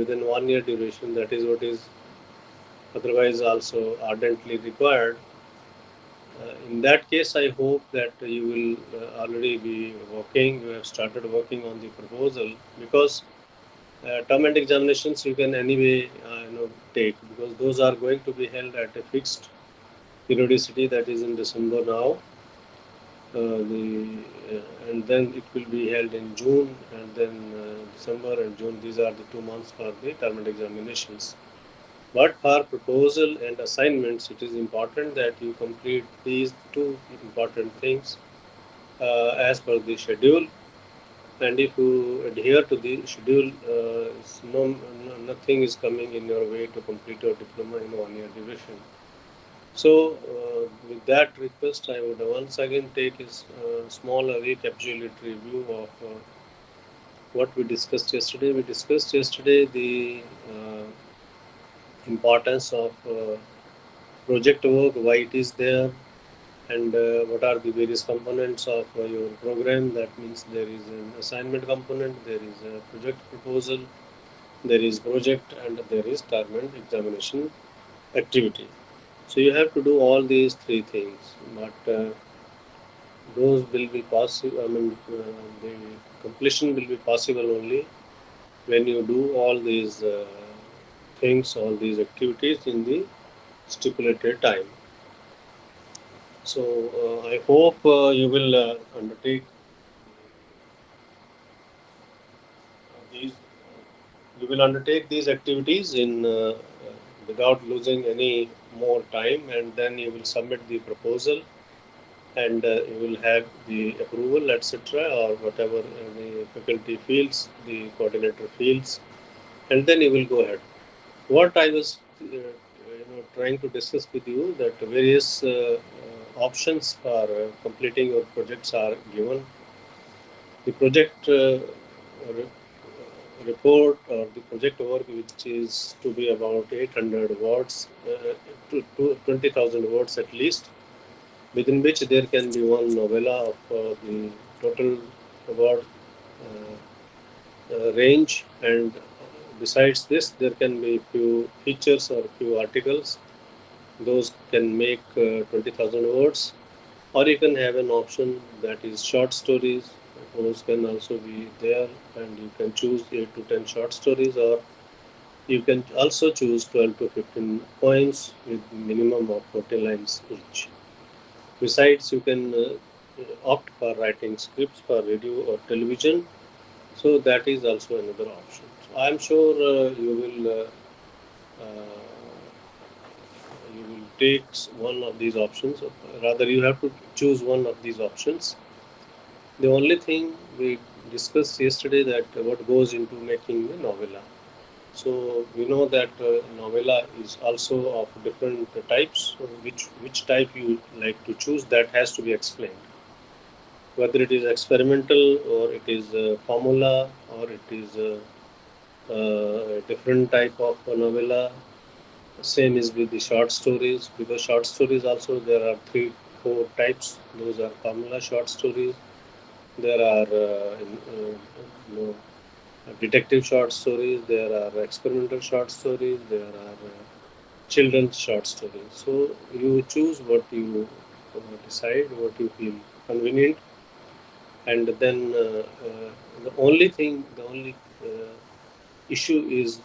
within 1 year duration, that is what is otherwise also ardently required. In that case, I hope that you will already be working, you have started working on the proposal, because term and examinations you can anyway take, because those are going to be held at a fixed periodicity, that is in December now. And then it will be held in June, and then December and June. These are the 2 months for the term and examinations. But for proposal and assignments, it is important that you complete these two important things as per the schedule. And if you adhere to the schedule, nothing is coming in your way to complete your diploma in 1 year duration. So, with that request, I would once again take a small recapitulatory review of what we discussed yesterday. We discussed yesterday the importance of project work, why it is there, and what are the various components of your program. That means there is an assignment component, there is a project proposal, there is project, and there is term and examination activity. So you have to do all these three things, but those will be possible. I mean, the completion will be possible only when you do all these things, all these activities in the stipulated time. So I hope you will undertake these. You will undertake these activities in without losing any more time, and then you will submit the proposal, and you will have the approval, etc., or whatever the faculty feels, the coordinator feels, and then you will go ahead. What I was trying to discuss with you, that various options for completing your projects are given. The project report, or the project work, which is to be about 800 words to 20,000 words at least, within which there can be one novella of the total word range, and besides this there can be few features or few articles. Those can make 20,000 words, or you can have an option that is short stories. Those can also be there, and you can choose 8 to 10 short stories, or you can also choose 12 to 15 poems with minimum of 40 lines each. Besides, you can opt for writing scripts for radio or television, so that is also another option. So I am sure you will take one of these options. Rather, you have to choose one of these options. The only thing we discussed yesterday, that what goes into making a novella. So we know that novella is also of different types. So which type you like to choose, that has to be explained. Whether it is experimental, or it is formula, or it is a different type of novella. Same is with the short stories, because short stories also there are 3 4 types. Those are formula short stories. There are detective short stories. There are experimental short stories. There are children's short stories. So you choose what you decide, what you feel convenient, and then the only issue is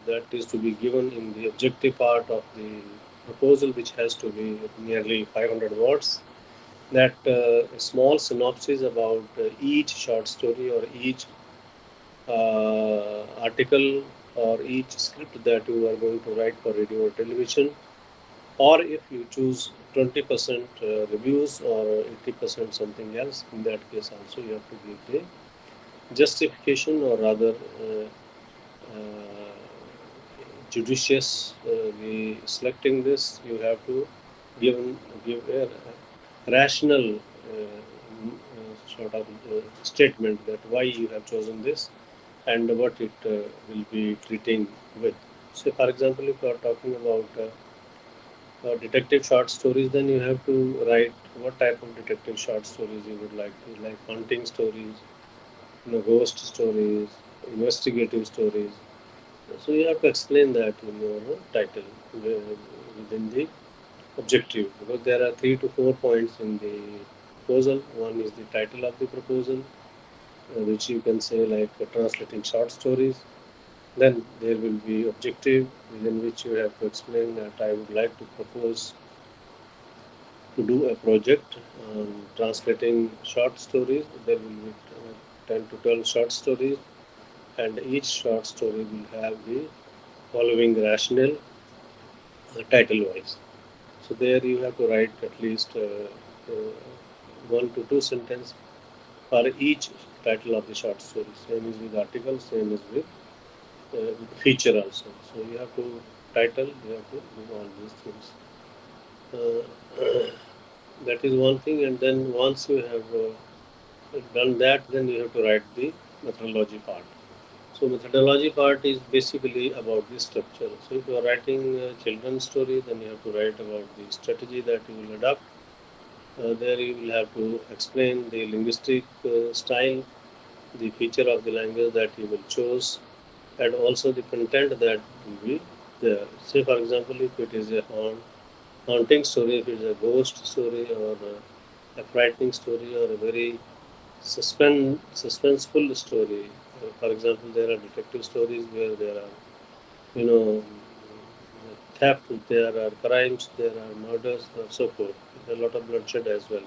that is to be given in the objective part of the proposal, which has to be nearly 500 words. That a small synopsis about each short story, or each article, or each script that you are going to write for radio or television, or if you choose 20% reviews, or 80% something else, in that case also you have to give the justification, or rather judiciously selecting this. You have to give a rational sort of statement, that why you have chosen this, and what it will be treating with. So, for example, if you are talking about detective short stories, then you have to write what type of detective short stories you would like to, like hunting stories, ghost stories, investigative stories, So you have to explain that in your title within the objective, because there are 3 to 4 points in the proposal. One is the title of the proposal, which you can say like translating short stories. Then there will be objective within which you have to explain that I would like to propose to do a project on translating short stories. There will be 10 to 12 short stories, and each short story will have the following rationale title wise. So there you have to write at least 1 to 2 sentences for each title of the short story. Same is with article, same is with feature also. So you have to title, you have to do all these things. That is one thing, and then once you have done that, then you have to write the methodology part. So methodology part is basically about the structure. So if you are writing a children's story, then you have to write about the strategy that you will adopt. There you will have to explain the linguistic style, the feature of the language that you will choose, and also the content that will be there. Say for example, if it is a haunting story, if it is a ghost story, or a frightening story, or a very suspenseful story. For example, there are detective stories where there are, you know, theft, there are crimes, there are murders, and so forth. There are a lot of bloodshed as well.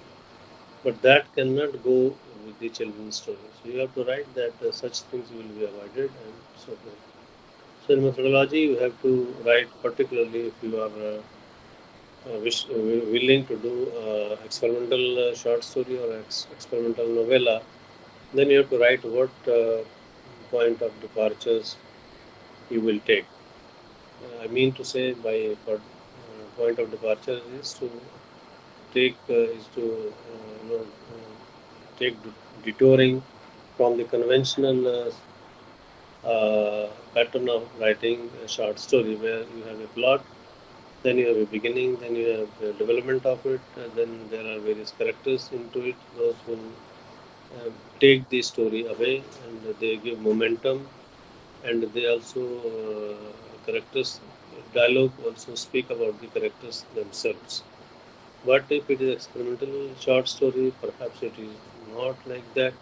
But that cannot go with the children's story. So you have to write that such things will be avoided and so forth. So in methodology, you have to write particularly if you are willing to do experimental short story or experimental novella. Then you have to write what point of departures you will take. I mean to say by point of departure is to take detouring from the conventional pattern of writing a short story where you have a plot, then you have a beginning, then you have the development of it, then there are various characters into it, those who take the story away and they give momentum, and they also characters dialogue also speak about the characters themselves. But if it is experimental short story, perhaps it is not like that.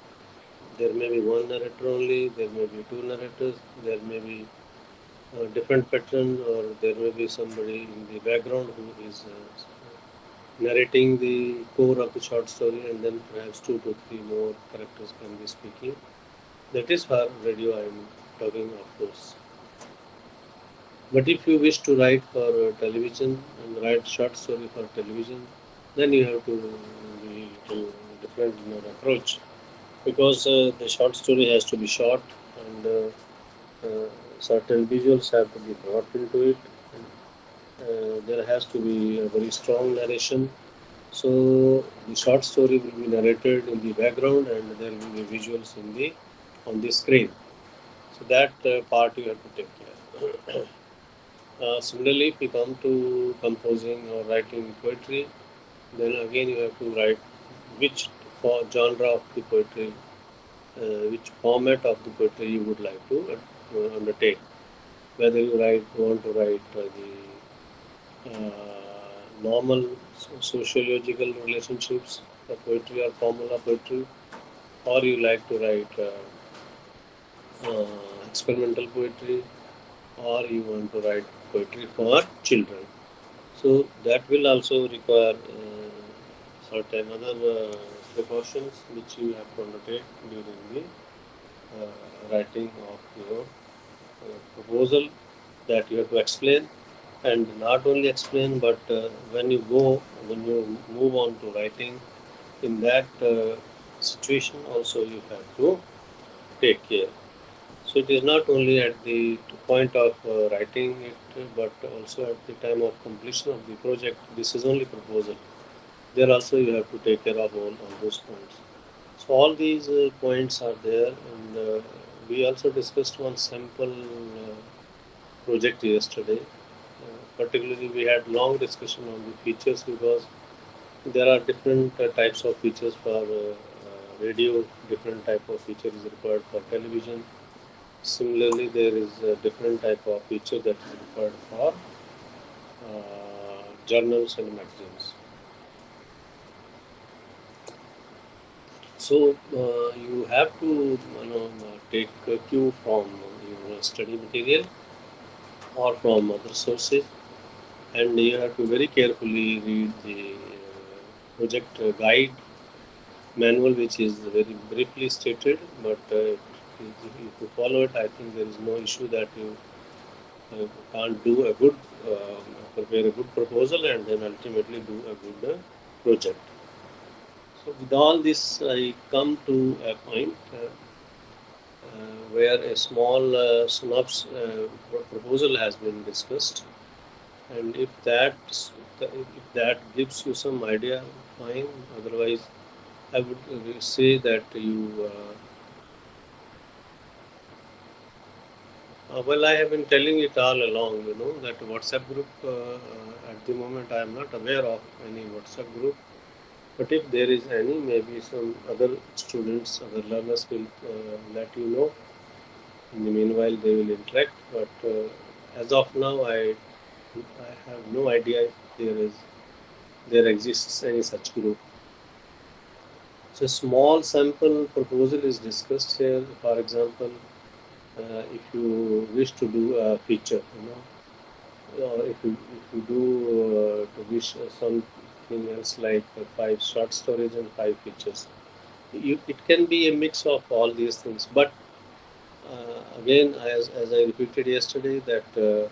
There may be one narrator only, there may be two narrators, there may be a different pattern, or there may be somebody in the background who is narrating the core of the short story, and then perhaps 2 to 3 more characters can be speaking. That is for radio I am talking, of course. But if you wish to write for television and write short story for television, then you have to be to different approach, because the short story has to be short, and certain visuals have to be brought into it. And, there has to be a very strong narration. So the short story will be narrated in the background, and there will be visuals in the on the screen. So that part you have to take care. Similarly, if you come to composing or writing poetry, then again you have to write which genre of the poetry, which format of the poetry you would like to undertake. Whether you want to write the normal sociological relationships, the poetry or formula poetry, or you like to write experimental poetry, or you want to write poetry for children. So that will also require certain other precautions which you have to undertake during the writing of your proposal, that you have to explain, and not only explain, but when you move on to writing, in that situation also you have to take care. So it is not only at the point of writing it, but also at the time of completion of the project. This is only proposal. There also you have to take care of all those points. So all these points are there, and we also discussed one sample project yesterday. Particularly, we had long discussion on the features, because there are different types of features for radio, different type of feature is required for television. Similarly, there is a different type of feature that is required for journals and magazines. So you have to take a cue from your study material or from other sources, and you have to very carefully read the project guide manual, which is very briefly stated, but if you follow it, I think there is no issue that you can't do a good, prepare a good proposal and then ultimately do a good project. So with all this, I come to a point where a small proposal has been discussed, and if that gives you some idea, fine. Otherwise, I would say that you. Well, I have been telling it all along, that WhatsApp group, at the moment I am not aware of any WhatsApp group. But if there is any, maybe some other students, other learners will let you know. In the meanwhile, they will interact. But as of now, I have no idea if there exists any such group. So a small sample proposal is discussed here. For example, if you wish to do a feature, if you do to wish something else like 5 short stories and 5 features, it can be a mix of all these things. But again, as I repeated yesterday, that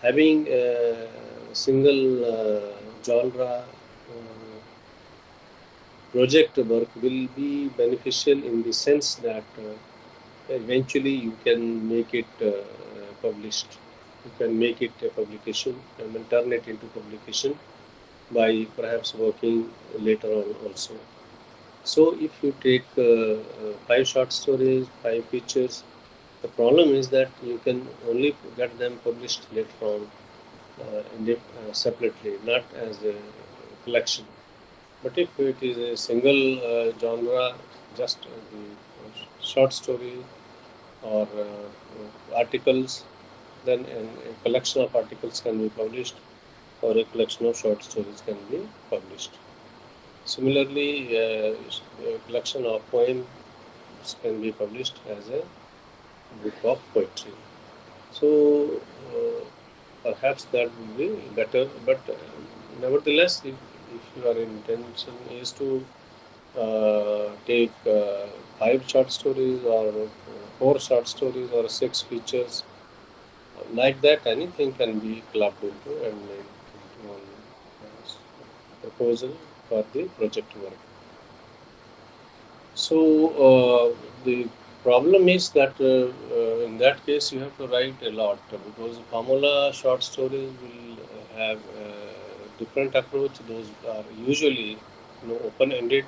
having a single genre project work will be beneficial in the sense that eventually you can make it published. You can make it a publication and then turn it into publication by perhaps working later on also. So if you take 5 short stories, 5 features, the problem is that you can only get them published later on separately, not as a collection. But if it is a single genre, just the short story or articles, then a collection of articles can be published or a collection of short stories can be published. Similarly, a collection of poems can be published as a book of poetry. So perhaps that would be better, but nevertheless, if your intention is to take 5 short stories or 4 short stories or 6 features, like that, anything can be clubbed into and made into one proposal for the project work. So the problem is that in that case you have to write a lot, because formula short stories will have a different approach. Those are usually open-ended,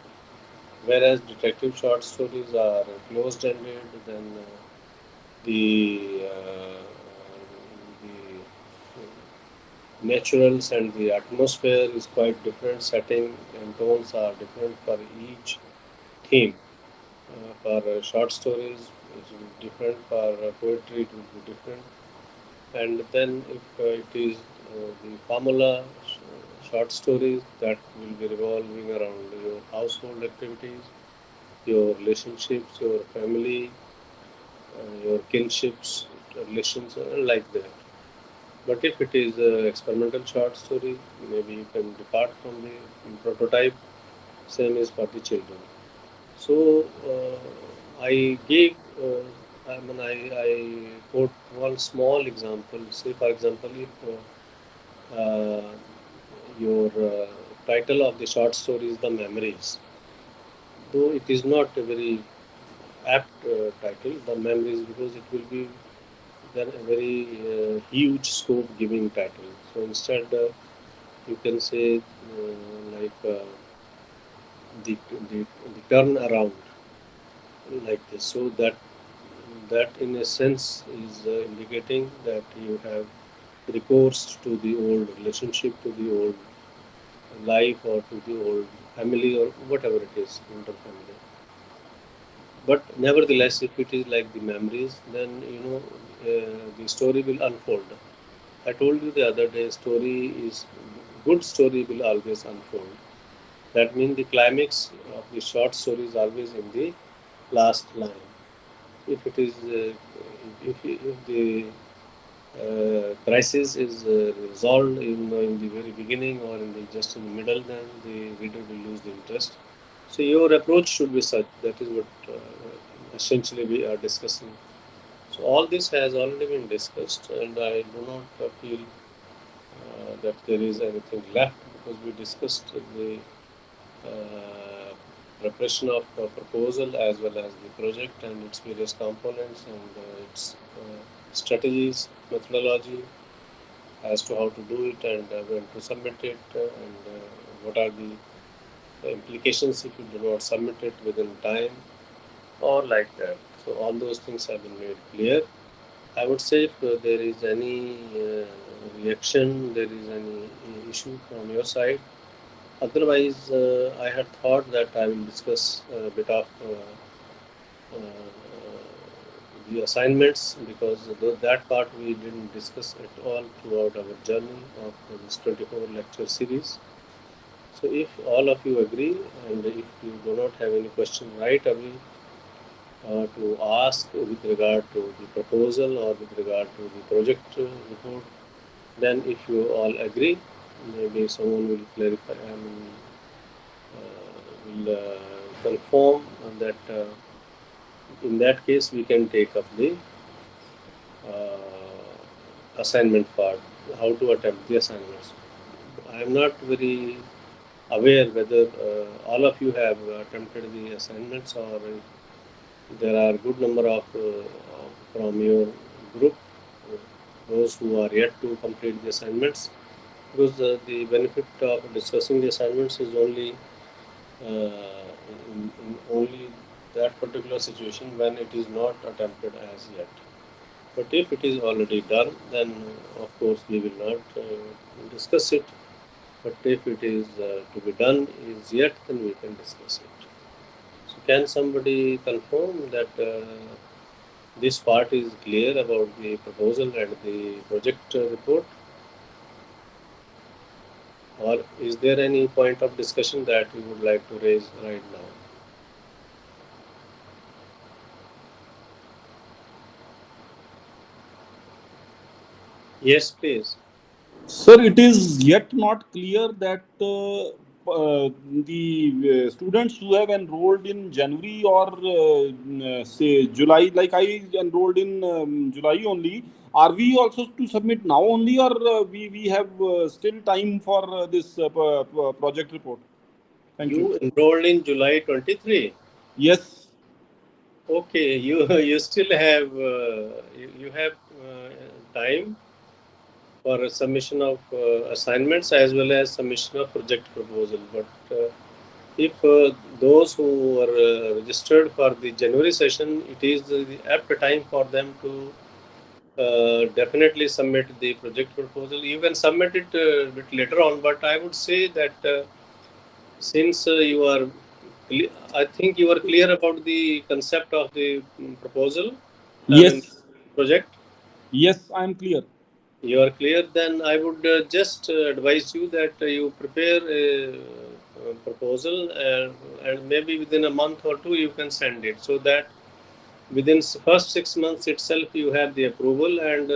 whereas detective short stories are closed-ended. Then the naturals and the atmosphere is quite different. Setting and tones are different for each theme. For short stories, it will be different. For poetry, it will be different. And then if it is the formula short stories, that will be revolving around your household activities, your relationships, your family, your kinships, relations, like that. But if it is experimental short story, maybe you can depart from the prototype. Same is for the children. So I gave, I quote one small example. Say, for example, if your title of the short story is The Memories, though it is not a very apt title, The Memories, because it will be then a very huge scope giving title. So instead, you can say like the turn around, like this. So that in a sense is indicating that you have recourse to the old relationship, to the old life, or to the old family, or whatever it is, interfamily. But nevertheless, if it is like the memories, then the story will unfold. I told you the other day, good story will always unfold. That means the climax of the short story is always in the last line. If it is, if the crisis is resolved in the very beginning or just in the middle, then the reader will lose the interest. So your approach should be such. That is what essentially we are discussing. So all this has already been discussed, and I do not feel that there is anything left because we discussed the preparation of a proposal as well as the project and its various components and its strategies, methodology as to how to do it and when to submit it and what are the implications if you do not submit it within time or like that. So all those things have been made clear. I would say if there is any reaction, there is any issue from your side. Otherwise, I had thought that I will discuss a bit of the assignments because that part we didn't discuss at all throughout our journey of this 24 lecture series. So if all of you agree and if you do not have any question right away to ask with regard to the proposal or with regard to the project report, then if you all agree, maybe someone will clarify, will confirm that in that case we can take up the assignment part, how to attempt the assignments. I am not very aware whether all of you have attempted the assignments or there are good number of from your group, those who are yet to complete the assignments, because the benefit of discussing the assignments is only in only that particular situation when it is not attempted as yet. But if it is already done, then of course we will not discuss it. But if it is to be done is yet, then we can discuss it. So can somebody confirm that this part is clear about the proposal and the project report? Or is there any point of discussion that you would like to raise right now? Yes, please. Sir, it is yet not clear that the students who have enrolled in January or say July, like I enrolled in July only, are we also to submit now only, or we have still time for this project report? Thank you. You enrolled in July 23. Yes. Okay, you you still have you have time for submission of assignments as well as submission of project proposal. But if those who are registered for the January session, it is the apt time for them to definitely submit the project proposal. You can submit it a bit later on, but I would say that since you are, I think you are clear about the concept of the proposal, I mean Yes. project. Yes, I am clear. You are clear, then I would just advise you that you prepare a proposal and maybe within a month or two you can send it so that within first 6 months itself you have the approval and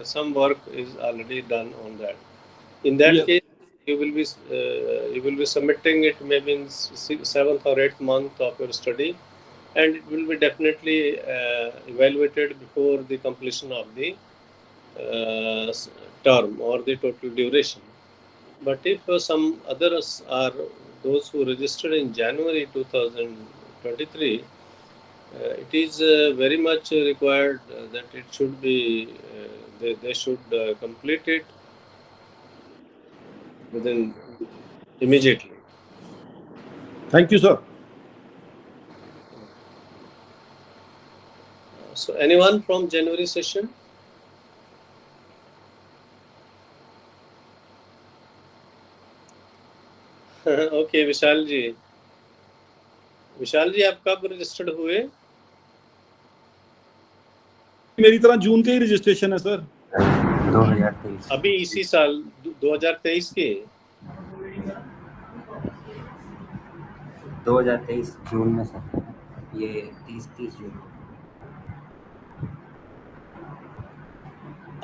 some work is already done on that. In that Yes. case, you will be submitting it maybe in seventh or eighth month of your study, and it will be definitely evaluated before the completion of the uh, term or the total duration. But if some others are those who registered in January 2023, it is very much required that it should be they should complete it within immediately. Thank you, sir. So anyone from January session? Okay Vishal ji, Vishal ji आप कब registered हुए? मेरी तरह जून के ही registration है sir. 2023 अभी इसी साल 2023 के 2023 जून में सर, ये 30 जून।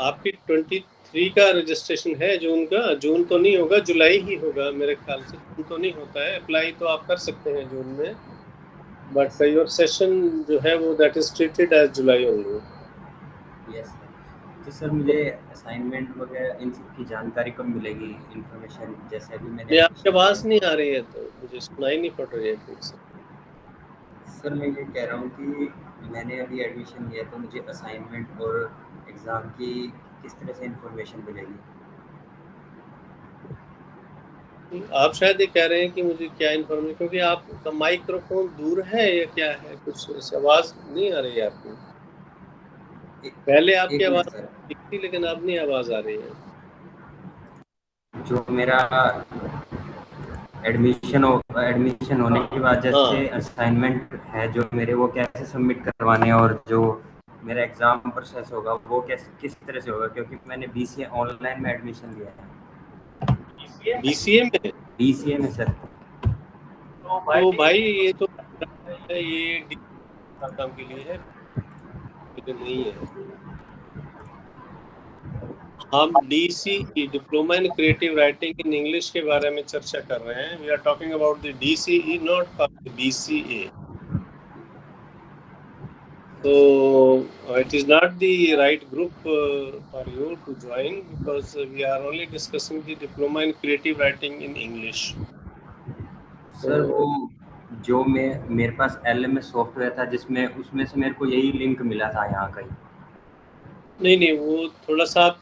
आपकी 23 का रजिस्ट्रेशन है जून का? जून तो नहीं होगा, जुलाई ही होगा मेरे ख्याल से। जून तो नहीं होता है। अप्लाई तो आप कर सकते हैं जून में, बट योर सेशन जो है वो that is treated as July only. Yes sir. तो सर मुझे असाइनमेंट वगैरह इन सब की जानकारी कब मिलेगी, इन्फॉर्मेशन? जैसे अभी मैंने आपकी आवाज नहीं आ रही है, तो मुझे सुनाई नहीं पड़ रही है ठीक से। सर मैं ये कह रहा हूँ कि मैंने अभी एडमिशन लिया, तो मुझे असाइनमेंट और एग्ज़ाम की किस तरह से इन्फॉर्मेशन मिलेगी? आप शायद ये कह रहे हैं कि मुझे क्या इन्फॉर्मेशन, क्योंकि आपका माइक्रोफोन दूर है या क्या है, कुछ आवाज नहीं आ रही है आपकी। पहले आपकी आवाज ठीक थी, लेकिन अब नहीं आवाज आ रही है। जो मेरा एडमिशन होने के बाद जैसे असाइनमेंट है जो मेरे, वो कैसे सबमिट करवाने हैं, और जो मेरा एग्ज़ाम प्रोसेस होगा वो किस तरह से होगा? क्योंकि मैंने BCA ऑनलाइन में एडमिशन लिया है। BCA में सर। तो भाई ये तो ये काम के लिए है, नहीं है। हम DCE diploma in creative writing in English के बारे में चर्चा कर रहे हैं। We are talking about the DCE, not for the BCA. So it is not the right group for you to join, because we are only discussing the diploma in creative writing in English. Sir वो जो मेरे पास LMS software था, जिसमें उसमें से मेरे को यही लिंक मिला था यहाँ का ही। नहीं, वो थोड़ा सा आप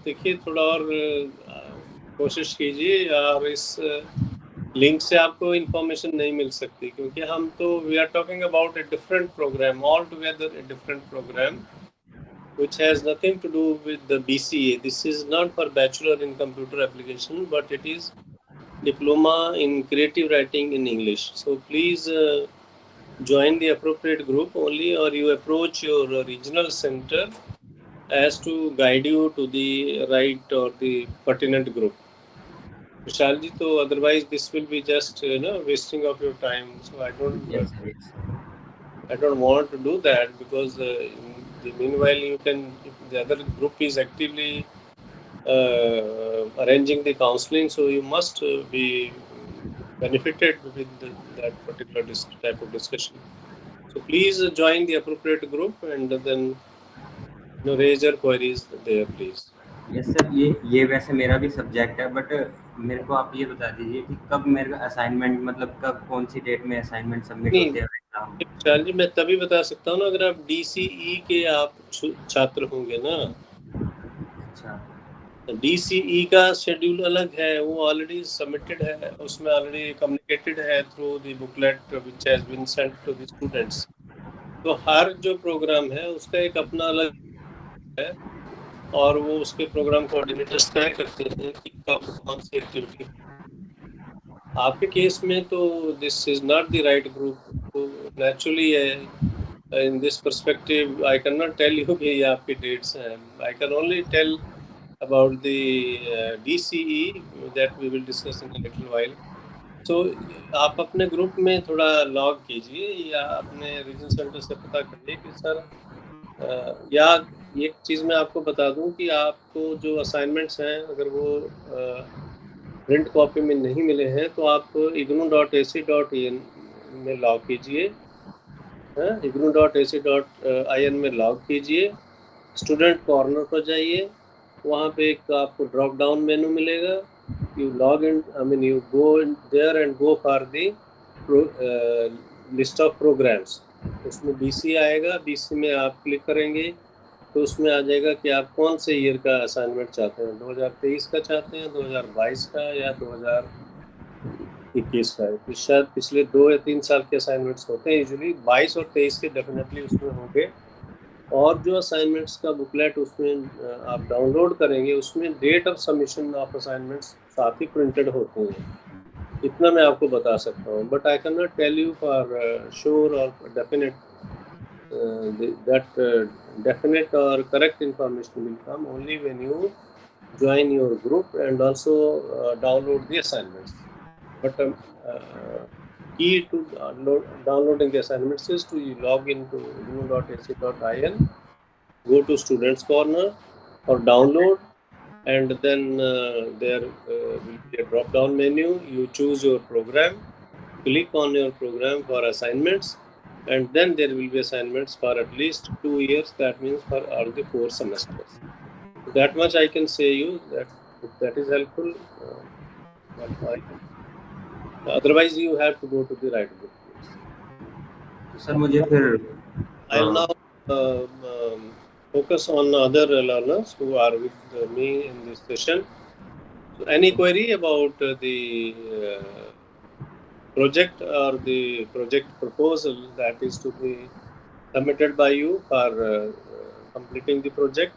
देखिए, थोड़ा और कोशिश कीजिए, और इस लिंक से आपको इन्फॉर्मेशन नहीं मिल सकती, क्योंकि हम तो we are talking about a different program, all together a different program which has nothing to do with the BCA. This is not for Bachelor in Computer Application, but it is Diploma in Creative Writing in English. So please join the appropriate group only, or you approach your regional center as to guide you to the right or the pertinent group. Vishal ji, so otherwise this will be just wasting of your time. So I don't want to do that, because meanwhile you can, if the other group is actively arranging the counseling, so you must be benefited with that particular type of discussion. So please join the appropriate group, and then raise your queries there, please. Yes sir, ये वैसे मेरा भी subject है, but मेरे को आप ये बता दीजिए कि कब मेरे असाइनमेंट, मतलब कब, कौन सी डेट में असाइनमेंट सबमिट होते हैं? विशाल जी, मैं तभी बता सकता हूँ ना अगर आप DCE के आप छात्र होंगे ना। अच्छा। DCE का शेड्यूल अलग है, वो ऑलरेडी सबमिटेड है, उसमें ऑलरेडी कम्युनिकेटेड है through the booklet which has been sent to the students. तो हर जो प्रोग्राम है उसका एक अपना अलग है, और वो उसके प्रोग्राम कोऑर्डिनेटर्स तय करते हैं कि कब कौन सी एक्टिविटी। आपके केस में तो this is not the right group, तो naturally in this perspective I can not tell you कि ये आपकी डेट्स हैं। I can only tell about the DCE that we will discuss in a little while. So आप अपने group में थोड़ा log कीजिए, या अपने रीजन सेंटर से पता करिए कि सर या एक चीज़ मैं आपको बता दूं कि आपको जो असाइनमेंट्स हैं, अगर वो प्रिंट कॉपी में नहीं मिले हैं, तो आप ignu.ac.in में लॉग कीजिए, ignu.ac.in में लॉग कीजिए, स्टूडेंट कॉर्नर पर जाइए, वहाँ पे एक आपको ड्रॉप डाउन मेनू मिलेगा, you log in, I mean you go in there and go for the list of programs. उसमें BC आएगा, BC में आप क्लिक करेंगे तो उसमें आ जाएगा कि आप कौन से ईयर का असाइनमेंट चाहते हैं, 2023 का चाहते हैं, 2022 का, या 2021 का। तो शायद पिछले 2 या 3 साल के असाइनमेंट्स होते हैं, यूजुअली 22 और 23 के डेफिनेटली उसमें होंगे। और जो असाइनमेंट्स का बुकलेट उसमें आप डाउनलोड करेंगे, उसमें date of submission of assignments साथ ही प्रिंटेड होते हैं। इतना मैं आपको बता सकता हूँ, but I can not tell you for sure or definite that definite or correct information will come only when you join your group and also download the assignments. But key to downloading the assignments is to log into ignu.ac.in, go to Students Corner or download, and then there will be a drop-down menu. You choose your program, click on your program for assignments, and then there will be assignments for at least 2 years. That means for all the 4 semesters. So that much I can say you that if that is helpful. But otherwise, you have to go to the right book. तो sir मुझे फिर I'll now focus on other learners who are with me in this session. So any query about the project or the project proposal that is to be submitted by you for completing the project?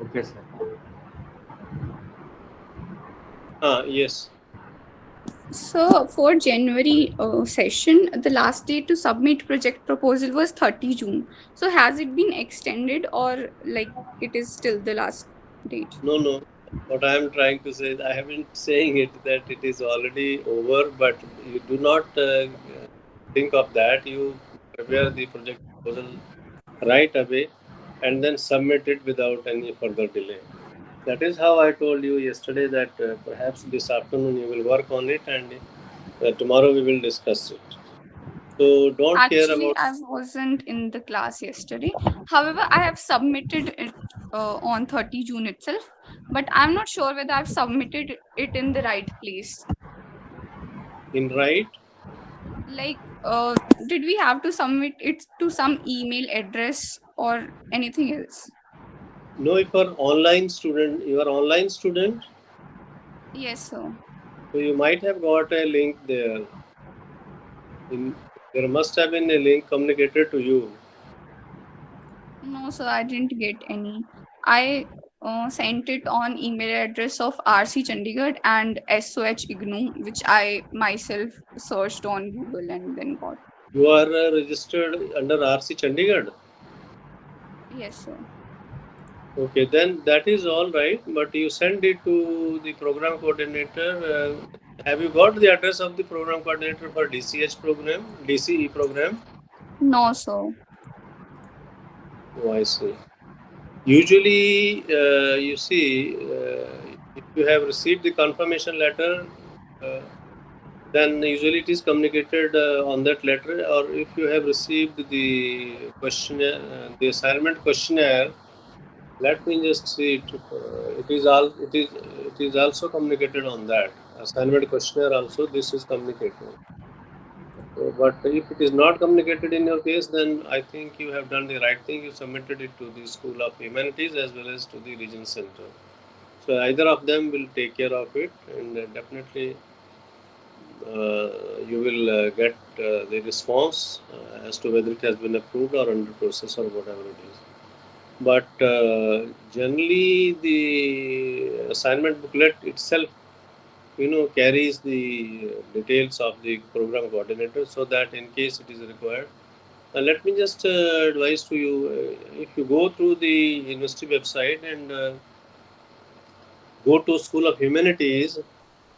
okay sir. Yes. So for January session, the last date to submit project proposal was 30 June. So has it been extended or like it is still the last date? No. What I am trying to say, I haven't saying it that it is already over, but you do not think of that. You prepare the project proposal right away and then submit it without any further delay. That is how I told you yesterday that perhaps this afternoon you will work on it and tomorrow we will discuss it. So don't care Actually, about. I wasn't in the class yesterday. However, I have submitted it on 30 June itself, but I'm not sure whether I've submitted it in the right place. In right? Like, did we have to submit it to some email address or anything else? No, if you are online student, you are online student, Yes, sir. so you might have got a link there. There must have been a link communicated to you. No, sir, I didn't get any. I sent it on email address of RC Chandigarh and SOH IGNU, which I myself searched on Google and then got. You are registered under RC Chandigarh. Yes, sir. Okay, then that is all right. But you send it to the program coordinator. Have you got the address of the program coordinator for DCH program, DCE program? No, sir. Oh, I see. Usually, you see, if you have received the confirmation letter, then usually it is communicated on that letter. Or if you have received the questionnaire, the assignment questionnaire, let me just see it. It is also communicated on that assignment questionnaire. Also, this is communicated. But if it is not communicated in your case, then I think you have done the right thing. You submitted it to the School of Humanities as well as to the Region Center. So either of them will take care of it, and definitely you will get the response as to whether it has been approved or under process or whatever it is. But generally, the assignment booklet itself, carries the details of the program coordinator, so that in case it is required. Let me just advise to you, if you go through the university website and go to School of Humanities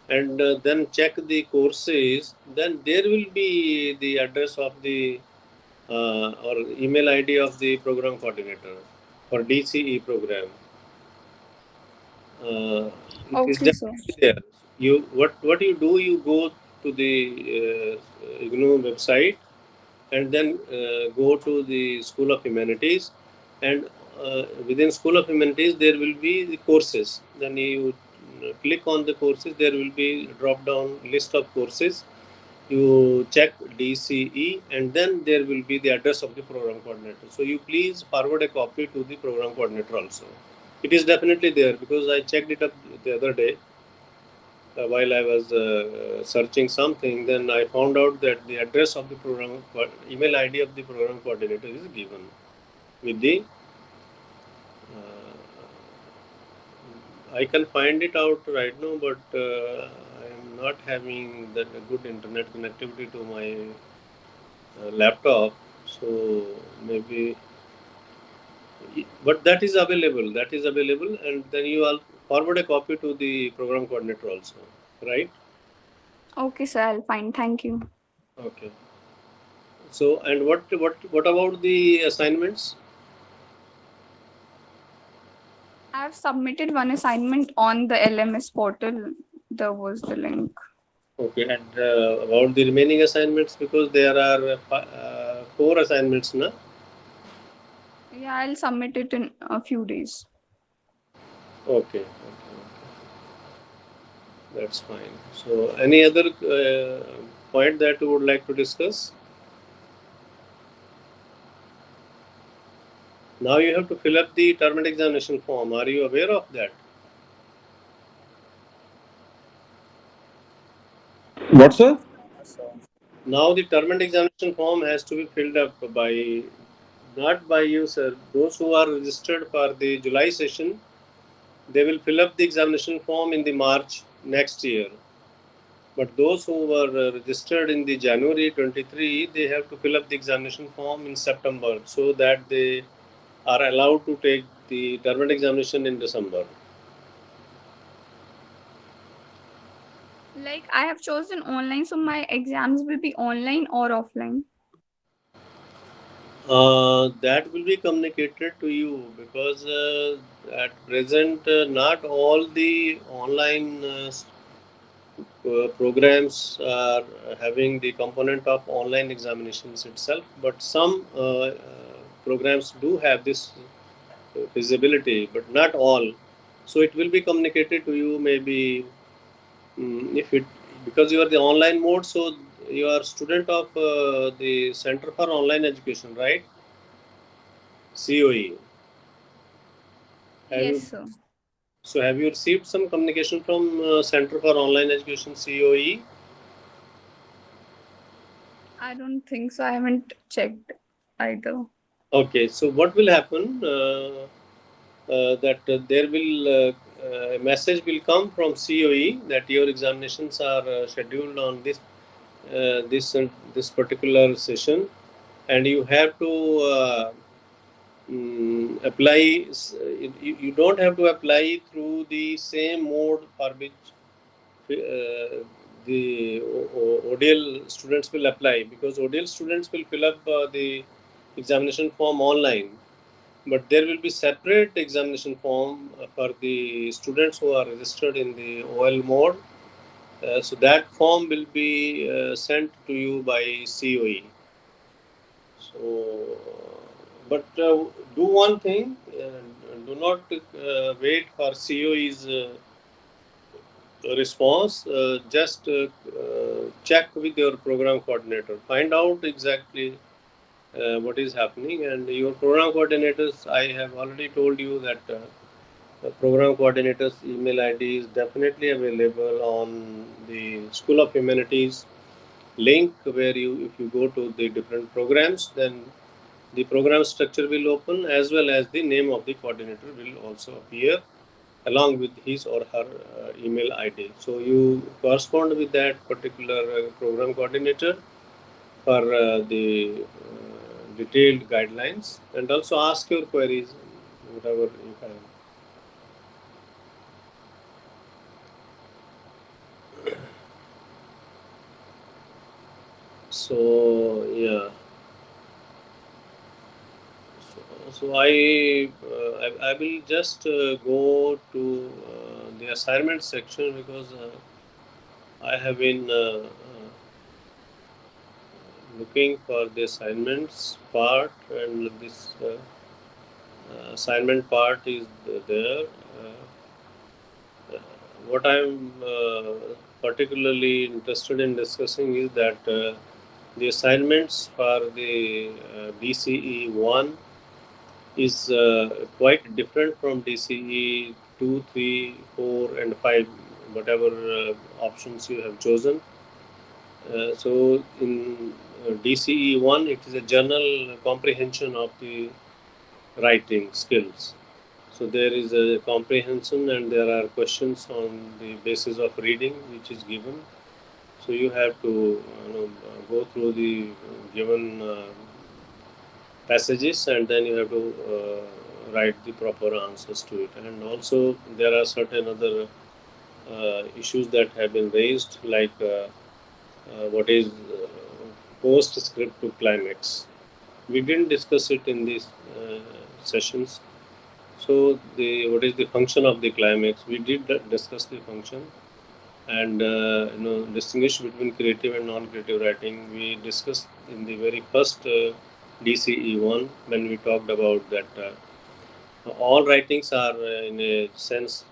and then check the courses, then there will be the address of the or email ID of the program coordinator for DCE program. It is Okay, sir. definitely there. What you do, you go to the IGNU website and then go to the School of Humanities, and within School of Humanities there will be the courses. Then you click on the courses, there will be drop down list of courses. You check DCE and then there will be the address of the program coordinator. So you please forward a copy to the program coordinator also. It is definitely there because I checked it up the other day while I was searching something. Then I found out that the address of the program, email ID of the program coordinator is given with the. I can find it out right now, but I am not having that good internet connectivity to my laptop, so maybe, but that is available. That is available, and then you all forward a copy to the program coordinator also, right? Okay, sir. I'll find. Thank you. Okay. So, and what about the assignments? I have submitted one assignment on the LMS portal. There was the link. Okay, and about the remaining assignments, because there are 4 assignments, na? Yeah, I'll submit it in a few days. Okay, that's fine. So, any other point that you would like to discuss? Now you have to fill up the term and examination form. Are you aware of that? What, sir? Now the term and examination form has to be filled up by, not by you, sir. Those who are registered for the July session, they will fill up the examination form in the March next year. But those who were registered in the January 23, they have to fill up the examination form in September, so that they are allowed to take the term and examination in December. Like, I have chosen online, so my exams will be online or offline. That will be communicated to you, because at present not all the online programs are having the component of online examinations itself, but some programs do have this feasibility, but not all. So it will be communicated to you, maybe, if it, because you are the online mode, so you are student of the Center for Online Education, right? COE. Have Yes, you, sir. so have you received some communication from Center for Online Education, COE? I don't think so. I haven't checked either. Okay, so what will happen? That there will a message will come from COE that your examinations are scheduled on this particular session, and you have to apply. You don't have to apply through the same mode for which the ODL students will apply, because ODL students will fill up the examination form online, but there will be separate examination form for the students who are registered in the OL mode. So that form will be sent to you by COE. So, but do one thing: do not wait for COE's response. Just check with your program coordinator. Find out exactly what is happening, and your program coordinators. I have already told you that the program coordinator's email ID is definitely available on the School of Humanities link, where if you go to the different programs, then the program structure will open, as well as the name of the coordinator will also appear along with his or her email ID. So you correspond with that particular program coordinator for the detailed guidelines, and also ask your queries, whatever you have. So yeah, so I will just go to the assignment section, because I have been looking for the assignments part, and this assignment part is there. What I'm particularly interested in discussing is that the assignments for the DCE 1 is quite different from DCE 2, 3, 4, and 5, whatever options you have chosen. So in DCE 1, it is a general comprehension of the writing skills. So there is a comprehension, and there are questions on the basis of reading which is given. So you have to go through the given passages, and then you have to write the proper answers to it. And also there are certain other issues that have been raised, like what is postscript to climax. We didn't discuss it in these sessions. So what is the function of the climax? We did discuss the function, and distinguish between creative and non-creative writing. We discussed in the very first DCE-1 when we talked about that all writings are in a sense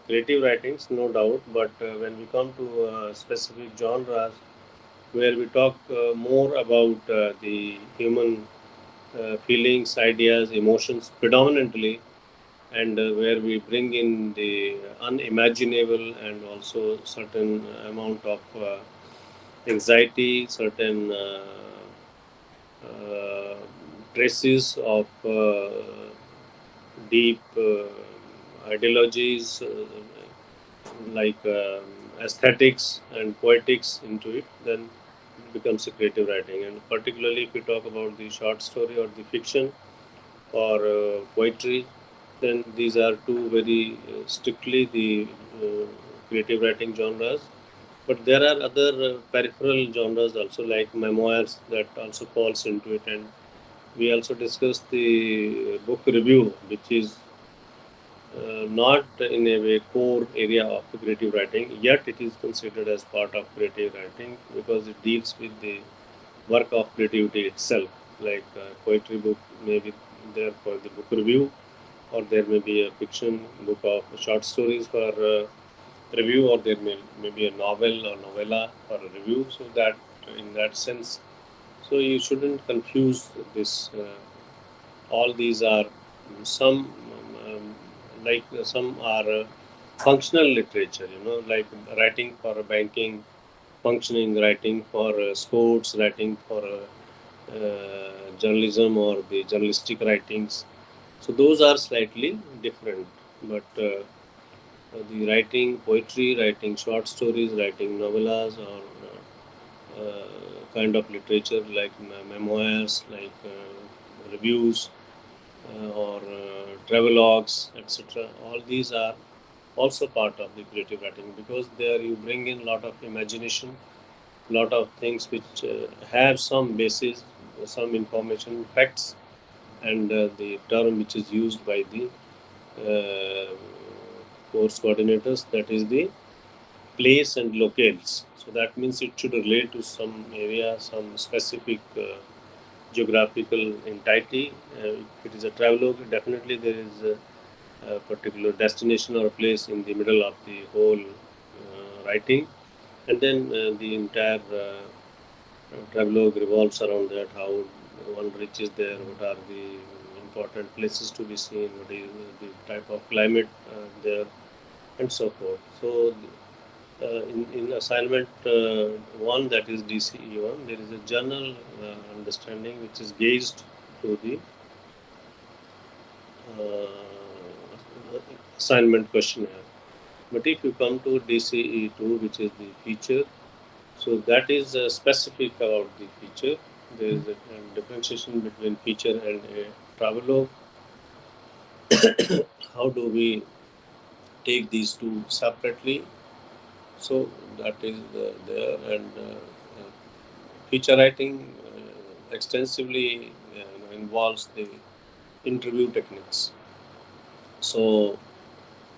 creative writings, no doubt, but when we come to specific genres where we talk more about the human feelings, ideas, emotions predominantly, and where we bring in the unimaginable and also certain amount of anxiety, certain traces of deep ideologies like aesthetics and poetics into it, then it becomes a creative writing. And particularly if we talk about the short story or the fiction or poetry, then these are two very strictly the creative writing genres. But there are other peripheral genres also, like memoirs, that also falls into it. And we also discussed the book review, which is not in a way core area of creative writing, yet it is considered as part of creative writing because it deals with the work of creativity itself. Like poetry book may be there for the book review, or there may be a fiction book of short stories for review, or there may be a novel or novella for a review. So that in that sense, so you shouldn't confuse this. All these are some like some are functional literature. Like writing for banking, functioning, writing for sports, writing for journalism or the journalistic writings. So those are slightly different, but the writing poetry, writing short stories, writing novellas, or kind of literature like memoirs, like reviews or travelogues, etc. All these are also part of the creative writing because there you bring in a lot of imagination, lot of things which have some basis, some information, facts, and the term which is used by the uh, course coordinators, that is the place and locales. So that means it should relate to some area, some specific geographical entity. If it is a travelogue, definitely there is a particular destination or place in the middle of the whole writing, and then the entire travelogue revolves around that, how one reaches there, what are the important places to be seen, what is the type of climate there, and so forth. So in assignment 1, that is DCE1, there is a general understanding which is gauged through the assignment questionnaire. But if you come to DCE2, which is the feature, so that is specific about the feature. There is a differentiation between feature and a travelogue. How do we take these two separately? So that is there, and feature writing extensively involves the interview techniques. So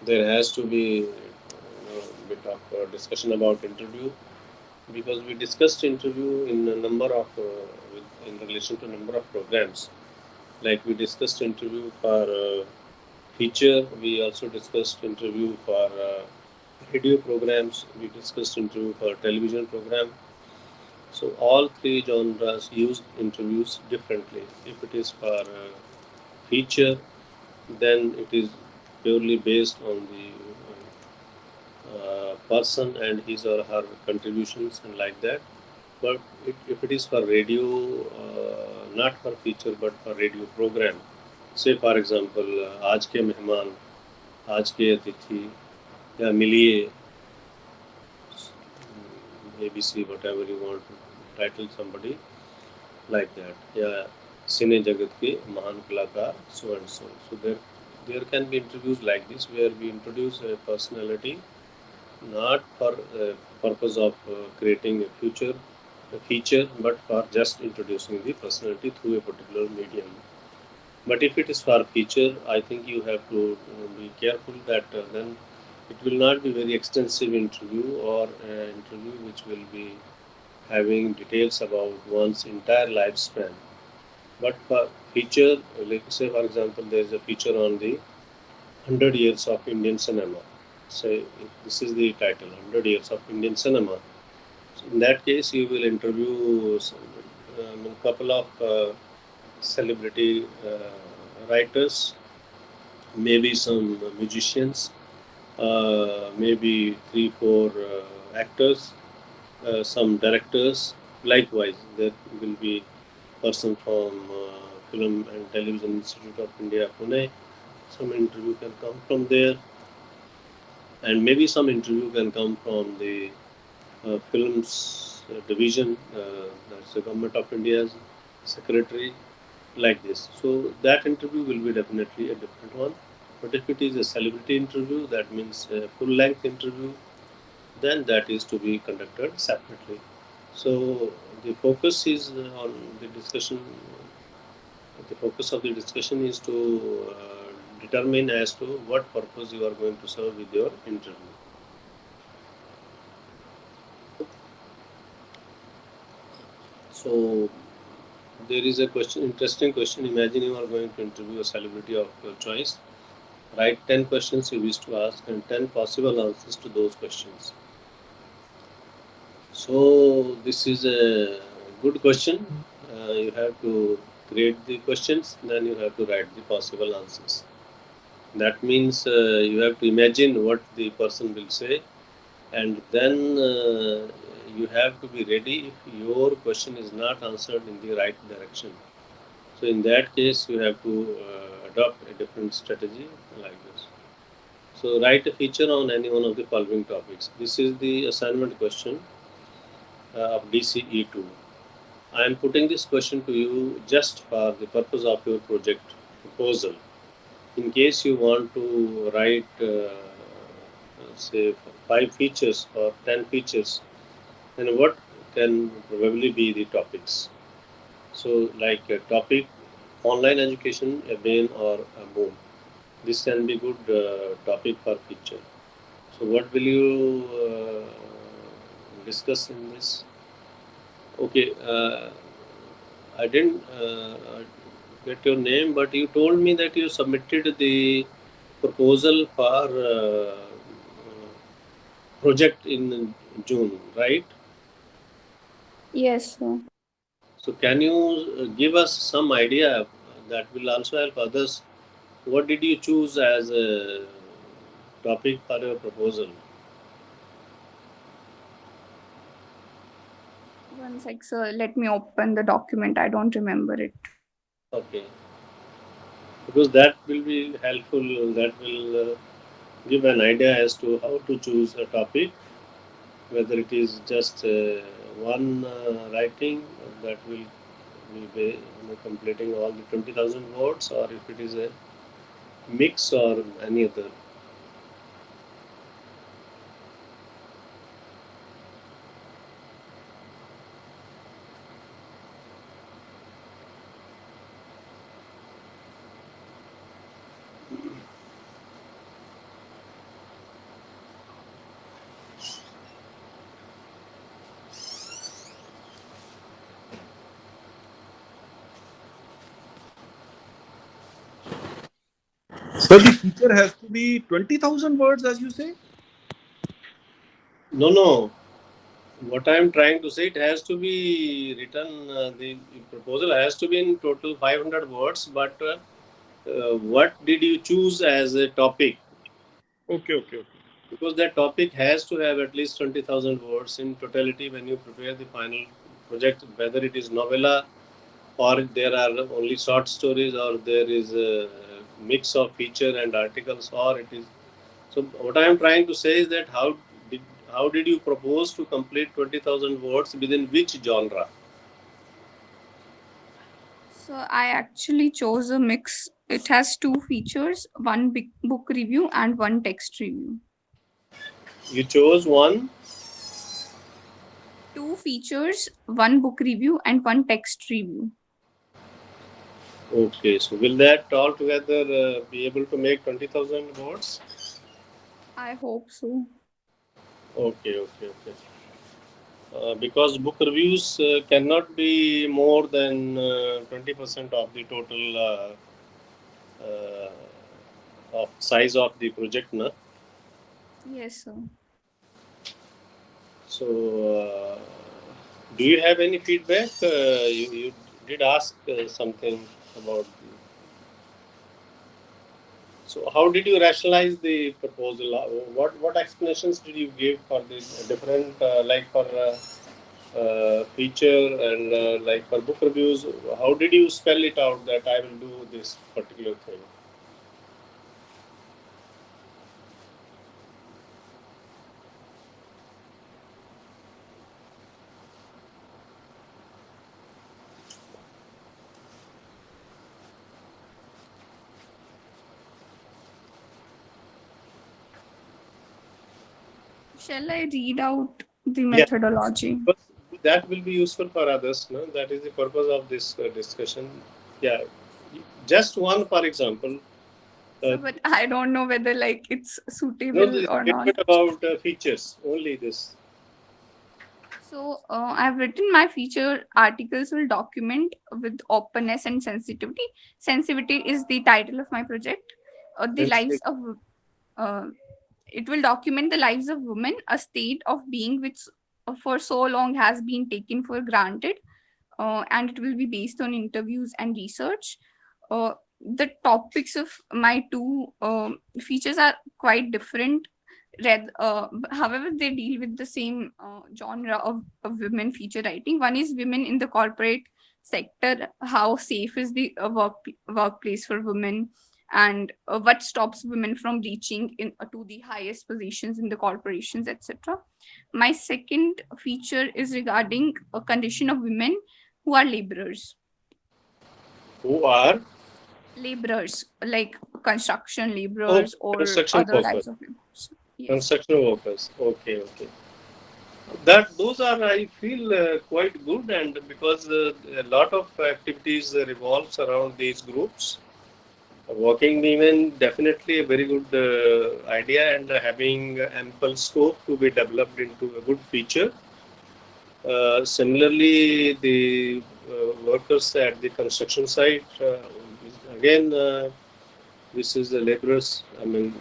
there has to be a bit of discussion about interview, because we discussed interview in a number of in relation to number of programs. Like we discussed interview for feature, we also discussed interview for radio programs, we discussed interview for television program. So all three genres use interviews differently. If it is for feature, then it is purely based on the person and his or her contributions and like that. But if it is for radio, not for feature but for radio program, say for example, आज के मेहमान, आज के अतिथि, या मिलिए, ABC, whatever you want to title somebody like that. Yeah, Cine Jagat ke Mahan Kalakar, so and so. So there can be interviews like this where we introduce a personality not for purpose of creating a feature, but for just introducing the personality through a particular medium. But if it is for feature, I think you have to be careful that then it will not be very extensive interview or interview which will be having details about one's entire lifespan. But for feature, like say for example, there is a feature on the 100 years of Indian cinema. Say this is the title, 100 years of Indian cinema. So in that case, you will interview a couple of celebrity writers, maybe some musicians, maybe 3, 4 actors, some directors. Likewise, there will be person from Film and Television Institute of India, Pune. Some interview can come from there, and maybe some interview can come from the films division. That's the Government of India's secretary, like this. So that interview will be definitely a different one. But if it is a celebrity interview, that means a full-length interview, then that is to be conducted separately. So the focus is on the discussion. The focus of the discussion is to determine as to what purpose you are going to serve with your interview. So there is a question, interesting question. Imagine you are going to interview a celebrity of your choice. Write 10 questions you wish to ask and 10 possible answers to those questions. So this is a good question. You have to create the questions, then you have to write the possible answers. That means you have to imagine what the person will say, and then you have to be ready if your question is not answered in the right direction. So in that case, you have to adopt a different strategy like this. So write a feature on any one of the following topics. This is the assignment question of DCE2. I am putting this question to you just for the purpose of your project proposal. In case you want to write, say, 5 features or 10 features, then what can probably be the topics? So, like a topic, online education, a bane or a boom. This can be good topic for feature. So, what will you discuss in this? Okay, I didn't get your name, but you told me that you submitted the proposal for project in June, right? Yes, sir. So can you give us some idea that will also help others? What did you choose as a topic for your proposal? One sec, sir. Let me open the document. I don't remember it. Okay, because that will be helpful. That will give an idea as to how to choose a topic, whether it is just one writing that will be completing all the 20,000 words, or if it is a mix or any other. So the feature has to be 20,000 words, as you say? No, no. What I am trying to say, it has to be written, the proposal has to be in total 500 words, but what did you choose as a topic? Okay. Because that topic has to have at least 20,000 words in totality when you prepare the final project, whether it is novella or there are only short stories or there is a mix of feature and articles, or it is. So what I am trying to say is that how did how did you propose to complete 20,000 words within which genre? So I actually chose a mix. It has two features, one big book review and one text review. You chose one. Two features, one book review and one text review. Okay, so will that altogether be able to make 20,000 words? I hope so. Okay. Because book reviews cannot be more than 20% of the total of size of the project, na? Yes, sir. So, do you have any feedback? You did ask something about. So, how did you rationalize the proposal? What explanations did you give for the different, like for feature and like for book reviews? How did you spell it out that I will do this particular thing? Shall I read out the methodology? But that will be useful for others. No, that is the purpose of this discussion. Yeah, just one, for example. So, but I don't know whether like it's No, suitable the or not. statement about features, only this. So I've written my feature articles will document with openness and sensitivity. Sensitivity is the title of my project. The lives of uh, it will document the lives of women, a state of being which for so long has been taken for granted, and it will be based on interviews and research. The topics of my two features are quite different. However, they deal with the same genre of women feature writing. One is women in the corporate sector. How safe is the workplace for women, and what stops women from reaching to the highest positions in the corporations, etc. My second feature is regarding a condition of women who are laborers. Who are Like construction laborers or construction other workers. types of laborers. Yes. Construction workers. Okay. That those are, I feel, quite good, and because a lot of activities revolves around these groups. Working women definitely a very good idea, and having ample scope to be developed into a good feature. Similarly, the workers at the construction site, again, this is the laborers, I mean,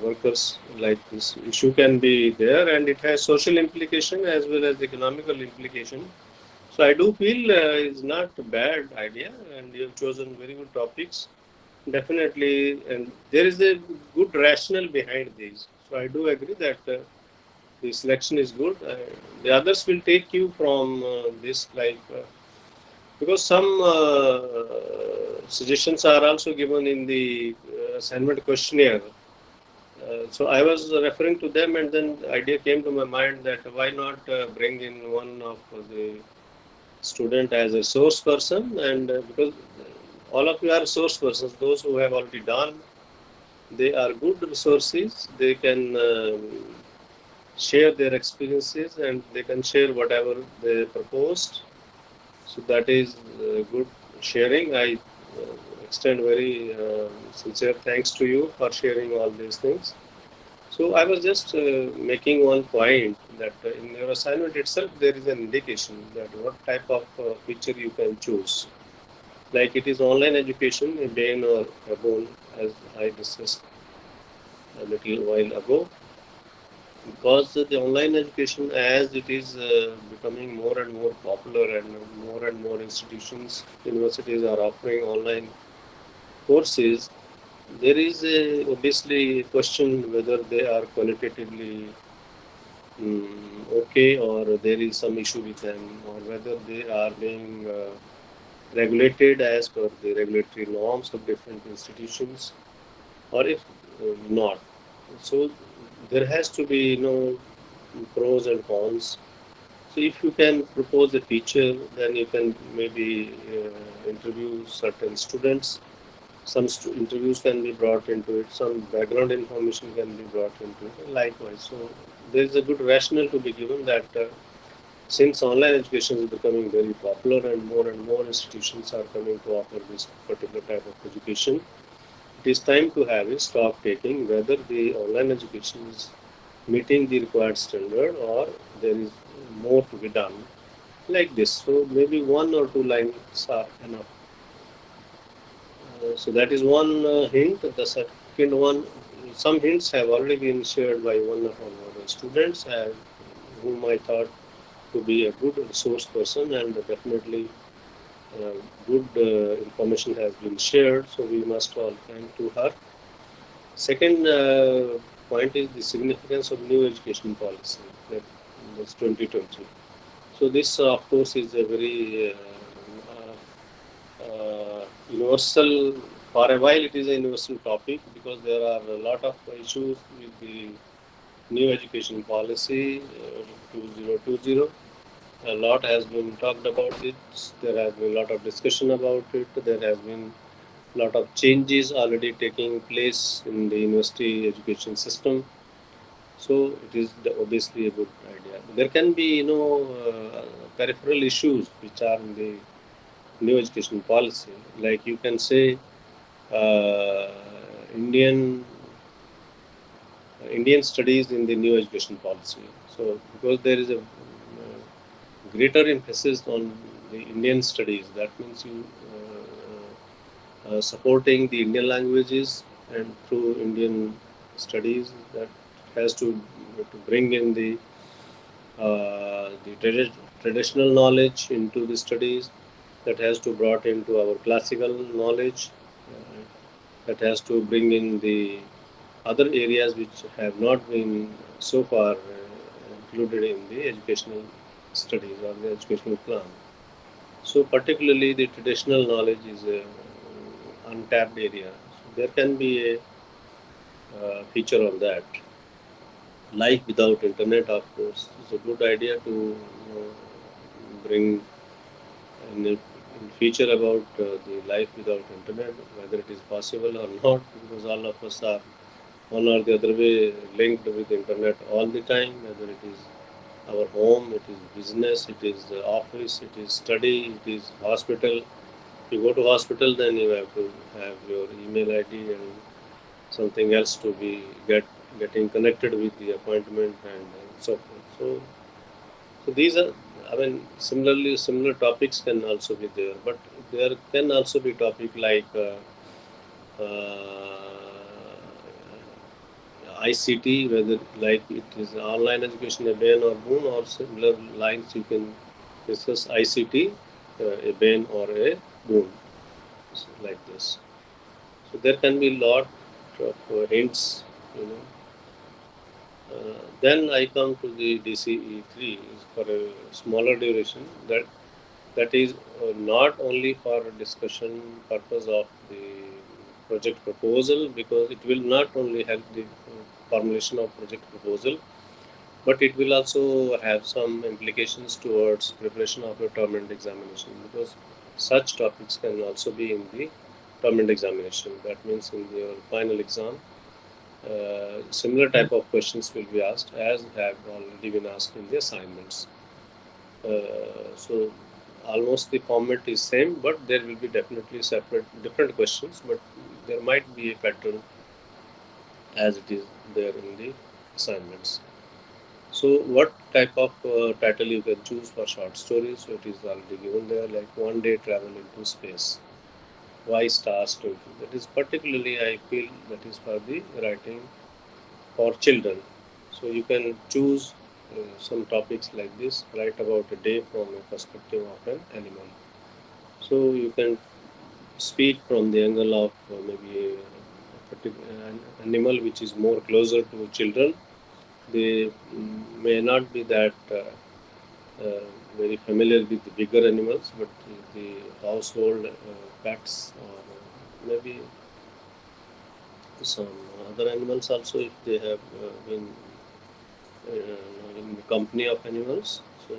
workers, like this issue can be there, and it has social implication as well as economical implication. So I do feel it's not a bad idea, and you have chosen very good topics. Definitely, and there is a good rationale behind these. So I do agree that the selection is good. The others will take you from this, like because some suggestions are also given in the assignment questionnaire. So I was referring to them, and then the idea came to my mind that why not bring in one of the student as a source person, and because all of you are source persons, those who have already done, they are good resources. They can share their experiences, and they can share whatever they proposed. So that is good sharing. I extend very sincere thanks to you for sharing all these things. So I was just making one point that in your assignment itself there is an indication that what type of feature you can choose. Like it is online education, a bane or a bone, as I discussed a little while ago. Because the online education, as it is becoming more and more popular, and more institutions, universities are offering online courses, there is obviously a question whether they are qualitatively okay, or there is some issue with them, or whether they are being regulated as per the regulatory norms of different institutions, or if not. So there has to be, pros and cons. So if you can propose a feature, then you can maybe interview certain students. Some interviews can be brought into it. Some background information can be brought into it. Likewise, so there is a good rationale to be given that since online education is becoming very popular and more institutions are coming to offer this particular type of education, it is time to have a stock taking whether the online education is meeting the required standard or there is more to be done like this. So maybe one or two lines are enough. So that is one hint. The second one, some hints have already been shared by one of our students, whom I thought to be a good resource person, and definitely uh, good information has been shared. So we must all thank to her. Second point is the significance of new education policy. That's 2020. So this, of course, is a very universal. For a while, it is a universal topic because there are a lot of issues with the new education policy 2020. A lot has been talked about it. There has been a lot of discussion about it. There has been a lot of changes already taking place in the university education system. So it is obviously a good idea. There can be, peripheral issues which are in the new education policy. Like you can say, uh, Indian Indian studies in the new education policy. So because there is a greater emphasis on the Indian studies, that means you supporting the Indian languages and through Indian studies that has to bring in the traditional knowledge into the studies, that has to brought into our classical knowledge, uh, that has to bring in the other areas which have not been so far included in the educational studies or the educational plan. So particularly the traditional knowledge is a untapped area. So there can be a feature on that. Life without internet, of course, is a good idea to bring in future about the life without internet, whether it is possible or not, because all of us are one or the other way linked with internet all the time, whether it is our home, it is business, it is office, it is study, it is hospital. If you go to hospital, then you have to have your email ID and something else to be getting connected with the appointment and so forth. So these are, I mean, similar topics can also be there, but there can also be topic like ICT, whether like it is online education a bane or boon, or similar lines you can discuss ICT, a bane or a boon, so like this. So there can be lot of hints, you know. Then I come to the DCE-03 for a smaller duration. That is not only for discussion purpose of the project proposal, because it will not only help the formulation of project proposal, but it will also have some implications towards preparation of a term and examination, because such topics can also be in the term and examination. That means in your final exam, similar type of questions will be asked as have already been asked in the assignments. So almost the format is same, but there will be definitely separate different questions, but there might be a pattern as it is there in the assignments. So what type of title you can choose for short stories? So it is already given there, like one day travel into space. Why stars 20? That is particularly, I feel, that is for the writing for children. So you can choose some topics like this, write about a day from a perspective of an animal. So you can speak from the angle of maybe a particular an animal which is more closer to children. They may not be that very familiar with the bigger animals, but the household pets or maybe some other animals also, if they have been in the company of animals. So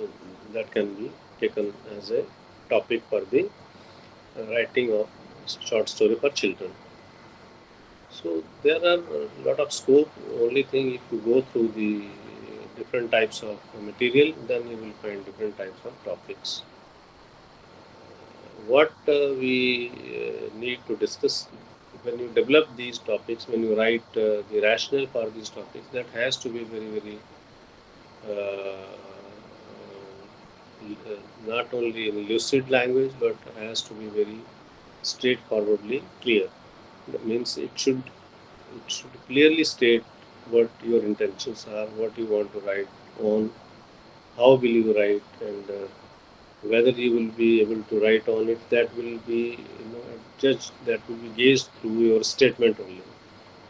that can be taken as a topic for the writing of short story for children. So there are a lot of scope. Only thing, if you go through the different types of material, then you will find different types of topics. What we need to discuss when you develop these topics, when you write the rationale for these topics, that has to be very, very not only in lucid language, but has to be very straightforwardly clear. That means it should clearly state what your intentions are, what you want to write on, how will you write, and whether you will be able to write on it. That will be, judged, that will be gauged through your statement only.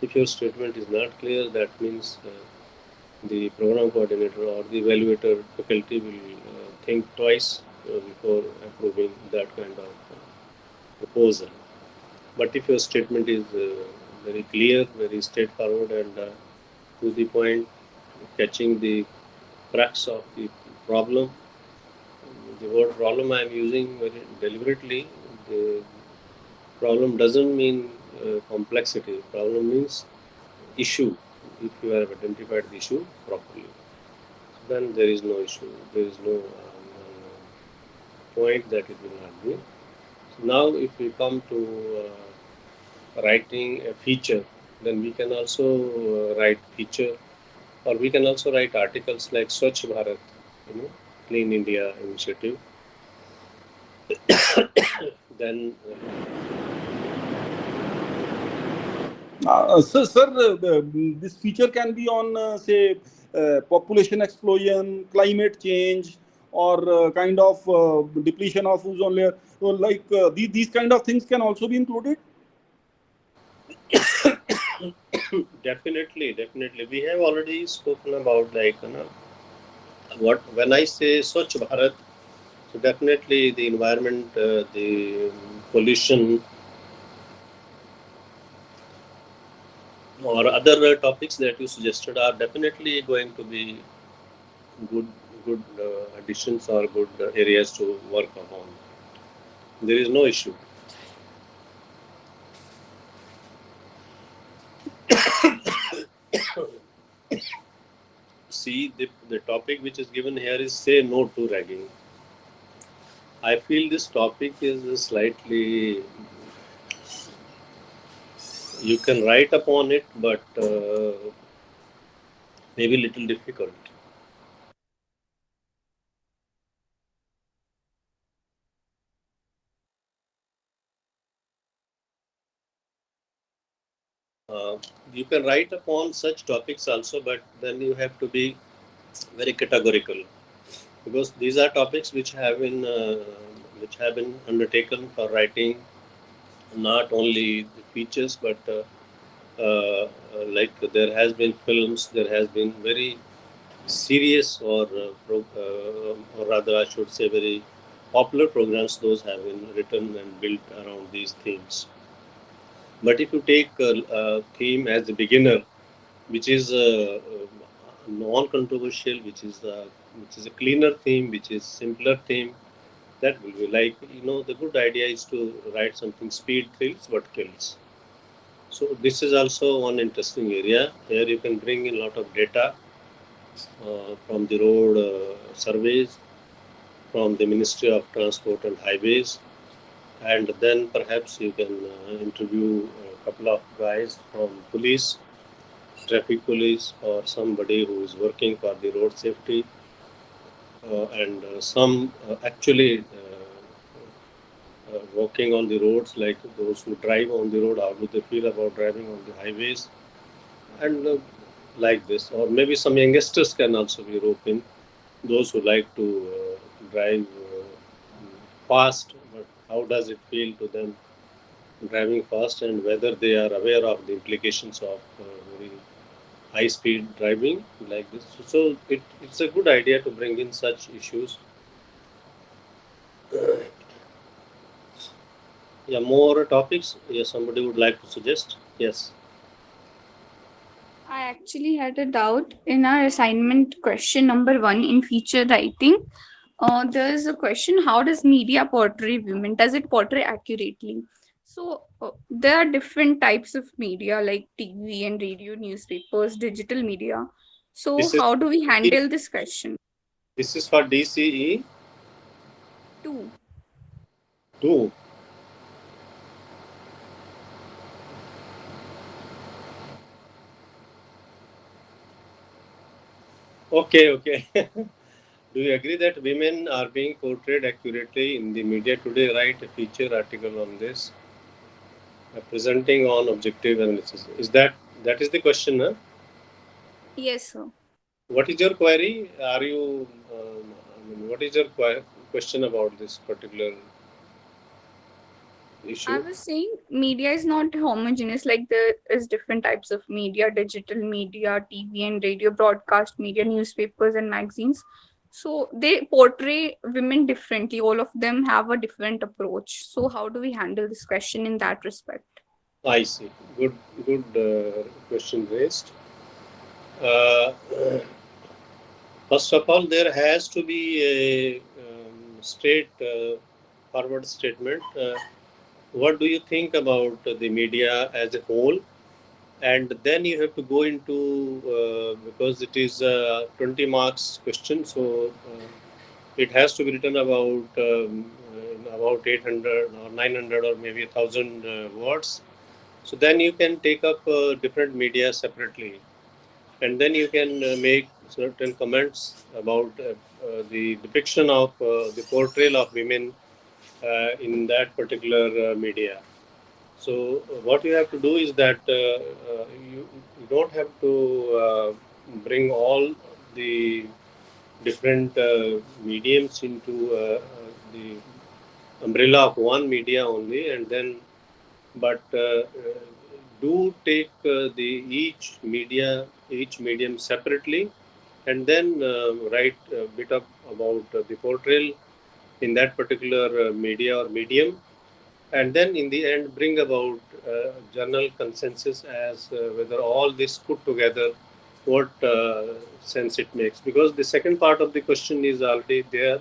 If your statement is not clear, that means the program coordinator or the evaluator faculty will think twice before approving that kind of proposal. But if your statement is very clear, very straightforward, and to the point, catching the crux of the problem, the word problem I am using very deliberately. The problem doesn't mean complexity. Problem means issue. If you have identified the issue properly, then there is no issue. There is no point that it will not be. So now, if we come to writing a feature, then we can also write feature, or we can also write articles like Swachh Bharat, Clean India initiative. Then this feature can be on, say, population explosion, climate change, or kind of depletion of ozone layer. So, like these kind of things can also be included. Definitely. We have already spoken about, like, what when I say Swachh Bharat, so definitely the environment, the pollution, or other topics that you suggested are definitely going to be good additions or good areas to work upon. There is no issue. See, the topic which is given here is say no to ragging. I feel this topic is slightly, you can write upon it, but maybe little difficult. You can write upon such topics also, but then you have to be very categorical, because these are topics which have been undertaken for writing not only the features, but like there has been films, there has been very serious, or rather I should say very popular programs. Those have been written and built around these themes. But if you take a theme as a beginner, which is non-controversial, which is a cleaner theme, which is simpler theme, that will be like, the good idea is to write something speed thrills what kills. So this is also one interesting area. Here you can bring in a lot of data from the road surveys, from the Ministry of Transport and Highways, and then perhaps you can interview a couple of guys from police, traffic police, or somebody who is working for the road safety, and some actually walking on the roads, like those who drive on the road, how do they feel about driving on the highways, and like this. Or maybe some youngsters can also be roped in, those who like to drive fast, but how does it feel to them driving fast, and whether they are aware of the implications of very high speed driving like this. So it's a good idea to bring in such issues. Yeah, more topics. Yes, somebody would like to suggest. Yes. I actually had a doubt in our assignment question number 1 in feature writing. There is a question: how does media portray women? Does it portray accurately? So there are different types of media like TV and radio, newspapers, digital media. So This is how do we handle this question? this is for DCE 2. 2. Okay. Do you agree that women are being portrayed accurately in the media today? Write a feature article on this, presenting on objective analysis. That is the question, huh? Yes, sir. What is your query? Are you? What is your question about this particular I issue? was saying media is not homogeneous, like there is different types of media, digital media, TV and radio, broadcast media, newspapers and magazines. So they portray women differently. All of them have a different approach. So how do we handle this question in that respect? I see. Good question raised. Uh, First of all, there has to be a straight forward statement. What do you think about the media as a whole? And then you have to go into because it is a 20 marks question, so it has to be written about 800 or 900 or maybe 1,000 words. So then you can take up different media separately, and then you can make certain comments about the depiction of the portrayal of women in that particular media. So what you have to do is that you don't have to bring all the different mediums into the umbrella of one media only, and then but do take the each medium separately, and then write a bit of about the portrayal in that particular media or medium, and then in the end bring about general consensus as whether all this put together what sense it makes, because the second part of the question is already there.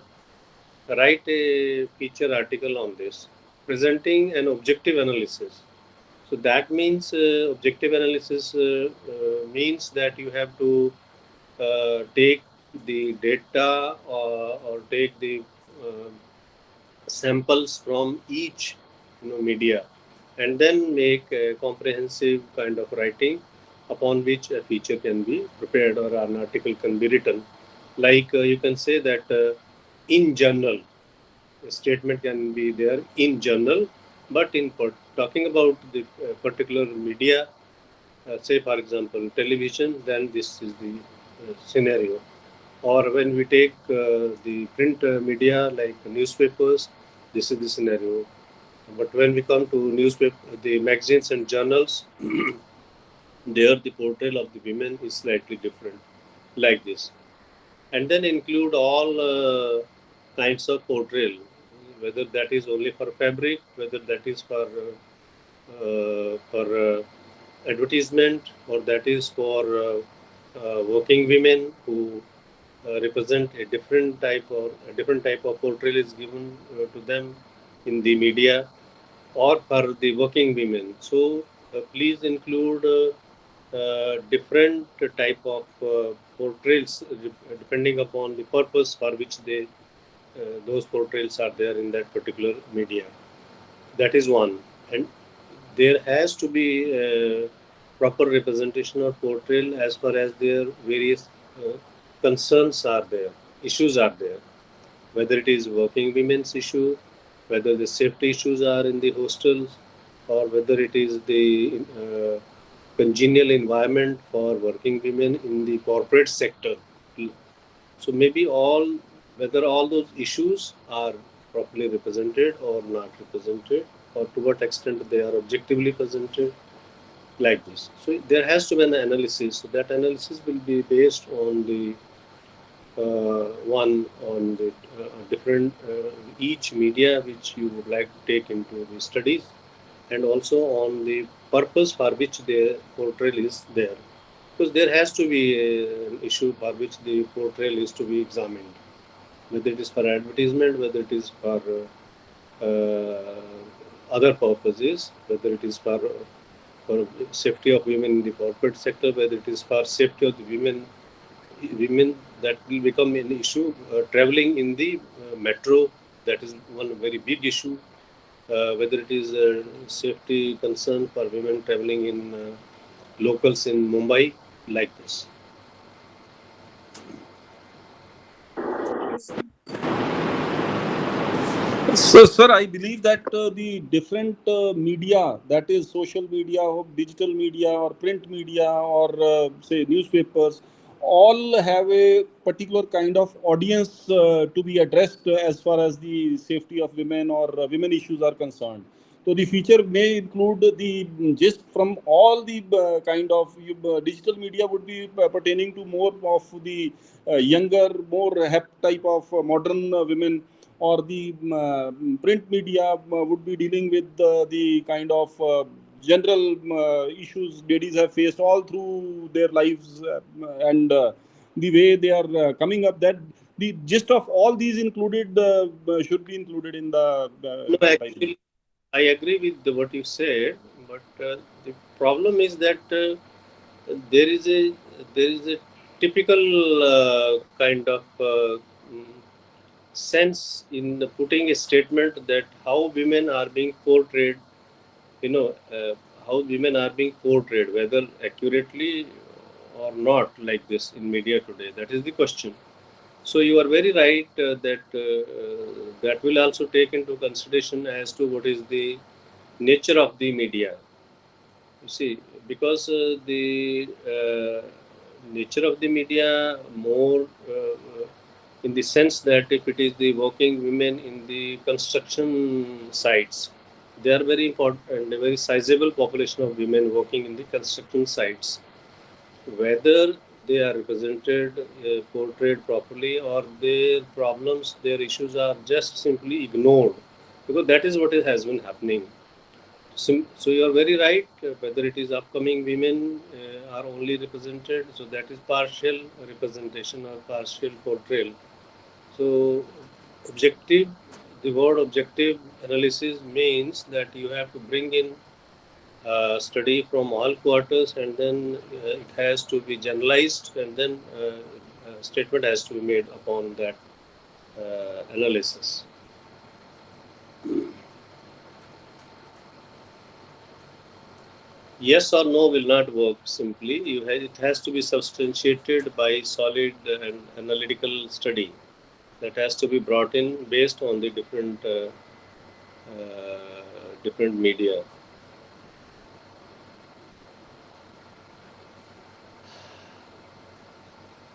Write a feature article on this, presenting an objective analysis. So that means objective analysis means that you have to take the data or take the uh, samples from each media, and then make a comprehensive kind of writing upon which a feature can be prepared or an article can be written. Like you can say that in general, a statement can be there in general, but in talking about the particular media, say for example television, then this is the scenario. Or when we take the print media like newspapers, this is the scenario. But when we come to newspaper, the magazines and journals, there the portrayal of the women is slightly different, like this. And then include all kinds of portrayal, whether that is only for fabric, whether that is for advertisement, or that is for working women who represent a different type of portrayal is given to them in the media, or for the working women. So please include different type of portrayals depending upon the purpose for which those portrayals are there in that particular media. That is one, and there has to be proper representation or portrayal as far as their various concerns are there, issues are there, whether it is working women's issue, whether the safety issues are in the hostels, or whether it is the congenial environment for working women in the corporate sector. So maybe whether all those issues are properly represented or not represented, or to what extent they are objectively presented, like this. So there has to be an analysis. So that analysis will be based on the one on the different each media which you would like to take into the studies, and also on the purpose for which the portrayal is there. because there has to be an issue for which the portrayal is to be examined, whether it is for advertisement, whether it is for other purposes, whether it is for safety of women in the corporate sector, whether it is for safety of the women that will become an issue. Traveling in the metro, that is one very big issue. Whether it is a safety concern for women traveling in locals in Mumbai, like this. So, sir, I believe that the different media, that is social media, or digital media, or print media, or say newspapers, all have a particular kind of audience to be addressed as far as the safety of women or women issues are concerned. So the feature may include the gist from all the kind of digital media would be pertaining to more of the younger, more hep type of modern women, or the print media would be dealing with the kind of general issues ladies have faced all through their lives, and the way they are coming up, that the gist of all these included should be included in the No, advertising. actually, I agree with what you said, but the problem is that there is a typical kind of sense in putting a statement that how women are being portrayed, you know, how women are being portrayed, whether accurately or not, like this in media today. That is the question. So you are very right that that will also take into consideration as to what is the nature of the media. You see, because the nature of the media more in the sense that if it is the working women in the construction sites, they are very important and a very sizable population of women working in the construction sites. Whether they are represented, portrayed properly, or their problems, their issues are just simply ignored, because that is what has been happening. So you are very right. Whether it is upcoming women are only represented, so that is partial representation or partial portrayal. So objective, the word objective analysis means that you have to bring in study from all quarters, and then it has to be generalized, and then a statement has to be made upon that analysis. Yes or no will not work simply. It has to be substantiated by solid and analytical study that has to be brought in based on the different media.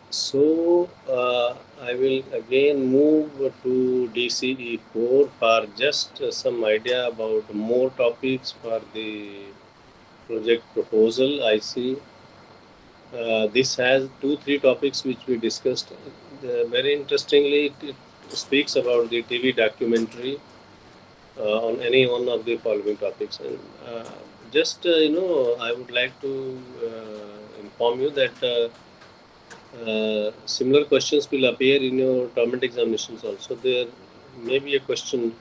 So I will again move to DCE4 for just some idea about more topics for the project proposal. I see this has 2-3 topics which we discussed. Very interestingly, it speaks about the TV documentary on any one of the following topics. And just I would like to inform you that similar questions will appear in your government examinations also. There may be a question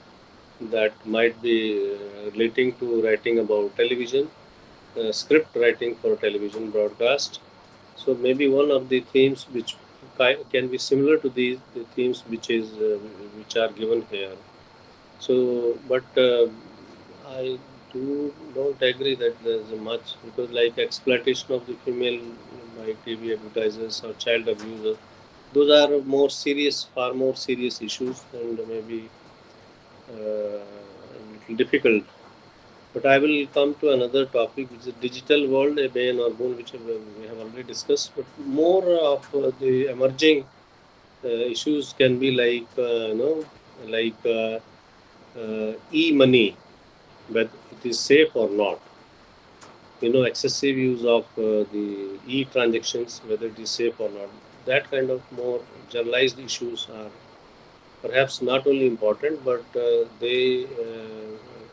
that might be relating to writing about television, script writing for television broadcast. So maybe one of the themes which can be similar to the themes which are given here. So, but I don't agree that there's much, because like exploitation of the female by TV advertisers or child abuse, those are more serious, far more serious issues, and maybe a little difficult. But I will come to another topic, which is digital world, a bane or boon, which we have already discussed. But more of the emerging issues can be like like e-money, whether it is safe or not. Excessive use of the e-transactions, whether it is safe or not. That kind of more generalized issues are perhaps not only important, but they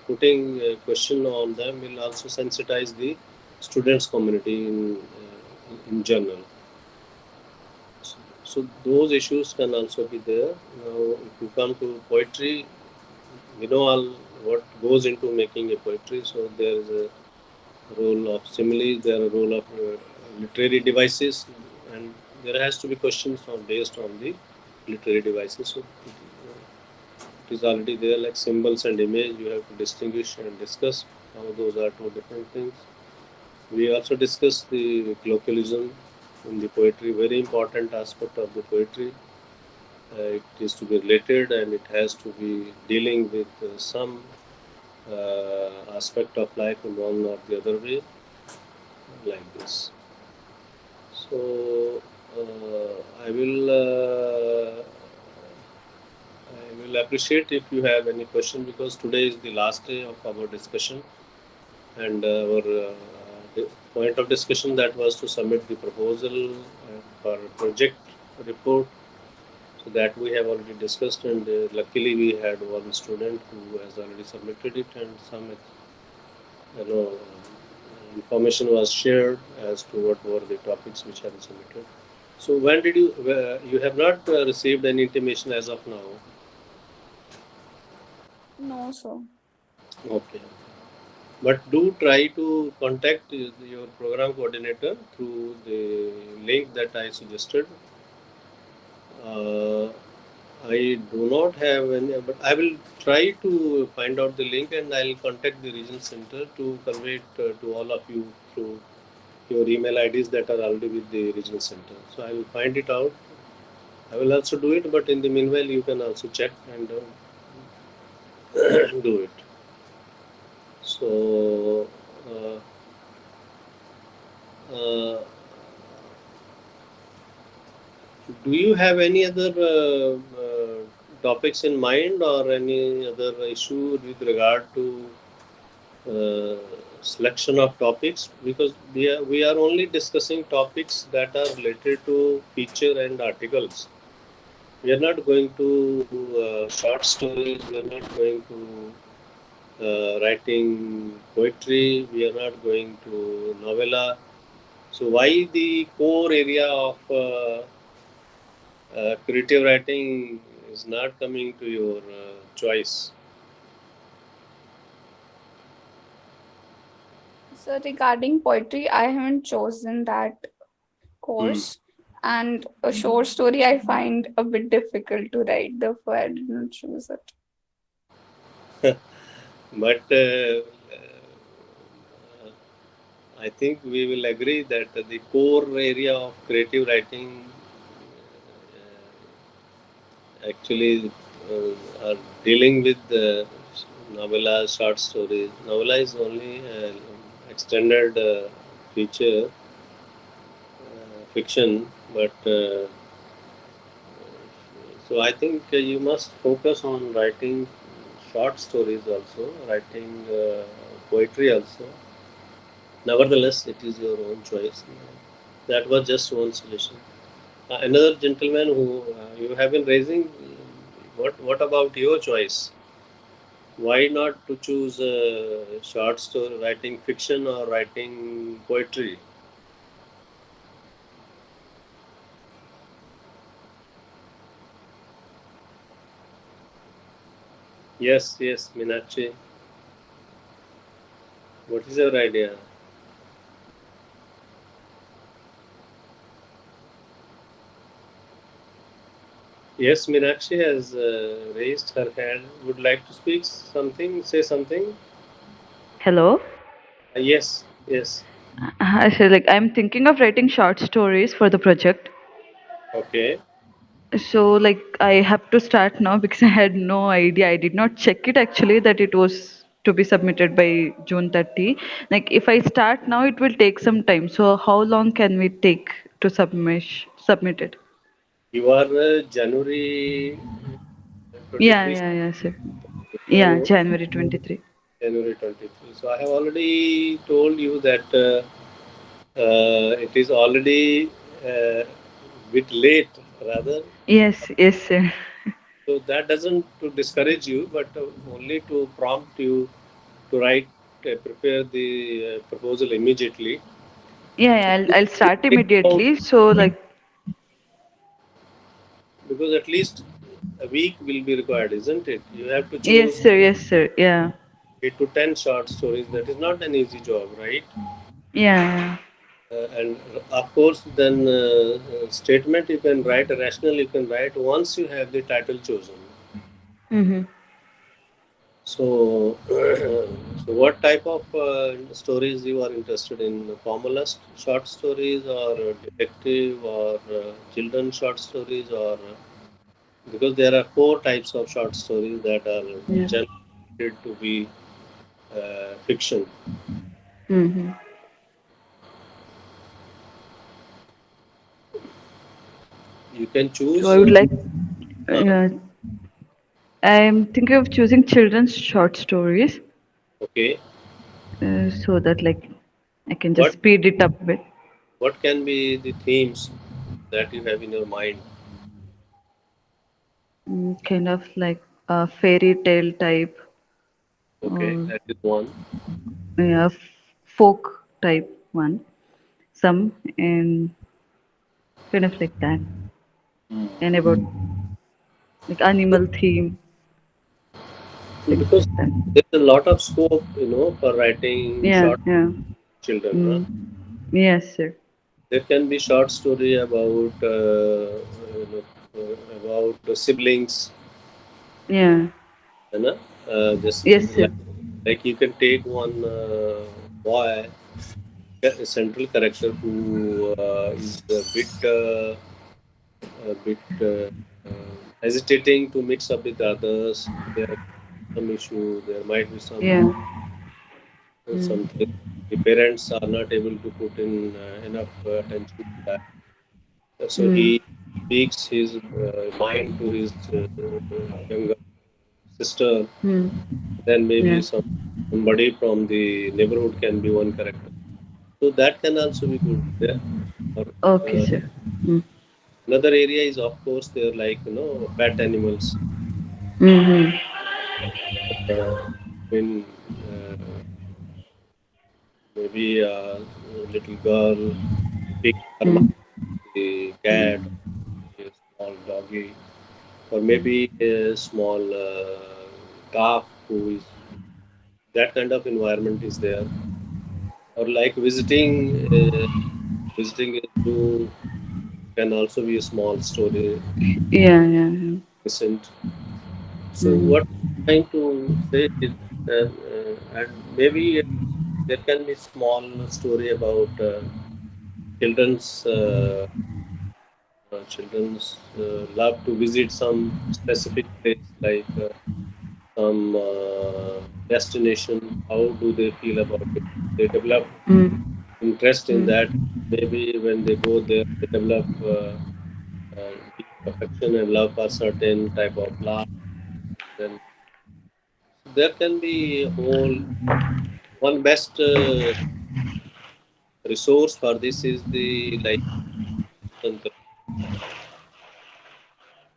putting a question on them will also sensitize the students community in in general. So those issues can also be there. Now, if you come to poetry, we know all what goes into making a poetry. So there is a role of similes, there are a role of literary devices, and there has to be questions based on the literary devices. So it is already there, like symbols and image. You have to distinguish and discuss how those are two different things. We also discuss the colloquialism in the poetry, very important aspect of the poetry. It is to be related and it has to be dealing with some aspect of life in one or the other way, like this. So I will appreciate if you have any question, because today is the last day of our discussion, and our point of discussion that was to submit the proposal for project report. So that we have already discussed, and luckily we had one student who has already submitted it, and some information was shared as to what were the topics which have been submitted. So when did you have not received any intimation as of now? No, sir. Okay. But do try to contact your program coordinator through the link that I suggested. Uh, I do not have any, but I will try to find out the link, and I'll contact the regional center to convey it to all of you through your email IDs that are already with the regional center. So I will find it out. I will also do it, but in the meanwhile, you can also check and do it. So, uh, do you have any other topics in mind, or any other issue with regard to selection of topics? Because we are only discussing topics that are related to feature and articles. We are not going to short stories. We are not going to writing poetry. We are not going to novella. So why the core area of creative writing is not coming to your choice? So regarding poetry, I haven't chosen that Hmm. course. And a short story I find a bit difficult to write, therefore I did not choose it. But I think we will agree that the core area of creative writing actually are dealing with novella, short stories. Novella is only extended feature fiction, but so I think you must focus on writing short stories also, writing poetry also. Nevertheless, it is your own choice. That was just one suggestion. Another gentleman who you have been raising, what about your choice? Why not to choose short story, writing fiction or writing poetry? Yes, yes, Meenakshi. What is your idea? Yes, Meenakshi has raised her hand. Would like to speak something, say something? Hello. Yes, yes. So like I'm thinking of writing short stories for the project. Okay. So like I have to start now because I had no idea. I did not check it actually that it was to be submitted by June 30. Like if I start now, it will take some time. So how long can we take to submit it? You are January Yeah, 23. yeah, yeah, sir. Yeah, So January 23. January 23. So I have already told you that it is already bit late, rather. Yes, yes, sir. So that doesn't to discourage you, but only to prompt you to write, prepare the proposal immediately. Yeah, yeah, I'll start Think about, immediately. So like, because at least a week will be required, isn't it? You have to yes, choose sir. Yes, sir. Yeah. 8 to 10 short stories. That is not an easy job, right? Yeah. And of course, then statement you can write, a rational you can write once you have the title chosen. Mm-hmm. So, so what type of stories you are interested in? Formalist short stories, or detective, or children short stories, or because there are four types of short stories that are Yeah. generated to be fiction. Mm-hmm. You can So I choose. would like. Uh, Uh, I'm thinking of choosing children's short stories, okay, so that like I can just what speed it up a bit. what can be the themes that you have in your mind? Kind of like a fairy tale type, Okay, or that is one. yeah, folk type one. Some and kind of like that, and about like animal theme, things Because like that. there's a lot of scope, for writing Yeah, short yeah. children. Huh? Mm. Yes, sir. There can be short story about about siblings, Yeah. you know, just Yes, sir. like you can take one boy, a central character who is hesitating to mix up with others. There are some issue. There might be Yeah. Mm. something. The parents are not able to put in enough attention to that. So Mm. he speaks his mind to his younger sister. Mm. Then maybe Yeah. somebody from the neighborhood can be one character. So that can also be good. There. Or, Okay, uh, sir. Mm. another area is, of course, they're like pet animals. Mm-hmm. When uh, maybe a little girl picks her Mm. the cat, or a small doggy, or maybe a small calf who is, that kind of environment is there. Or like visiting a zoo can also be a small story. Yeah, yeah, yeah. Recent. So Mm. what I'm trying to say is that, and maybe there can be small story about children's love to visit some specific place, like some destination. How do they feel about it? They develop Mm. interest in Mm. that. Maybe when they go there, they develop deep affection and love for certain type of plant. Then there can be a whole one best resource for this is the like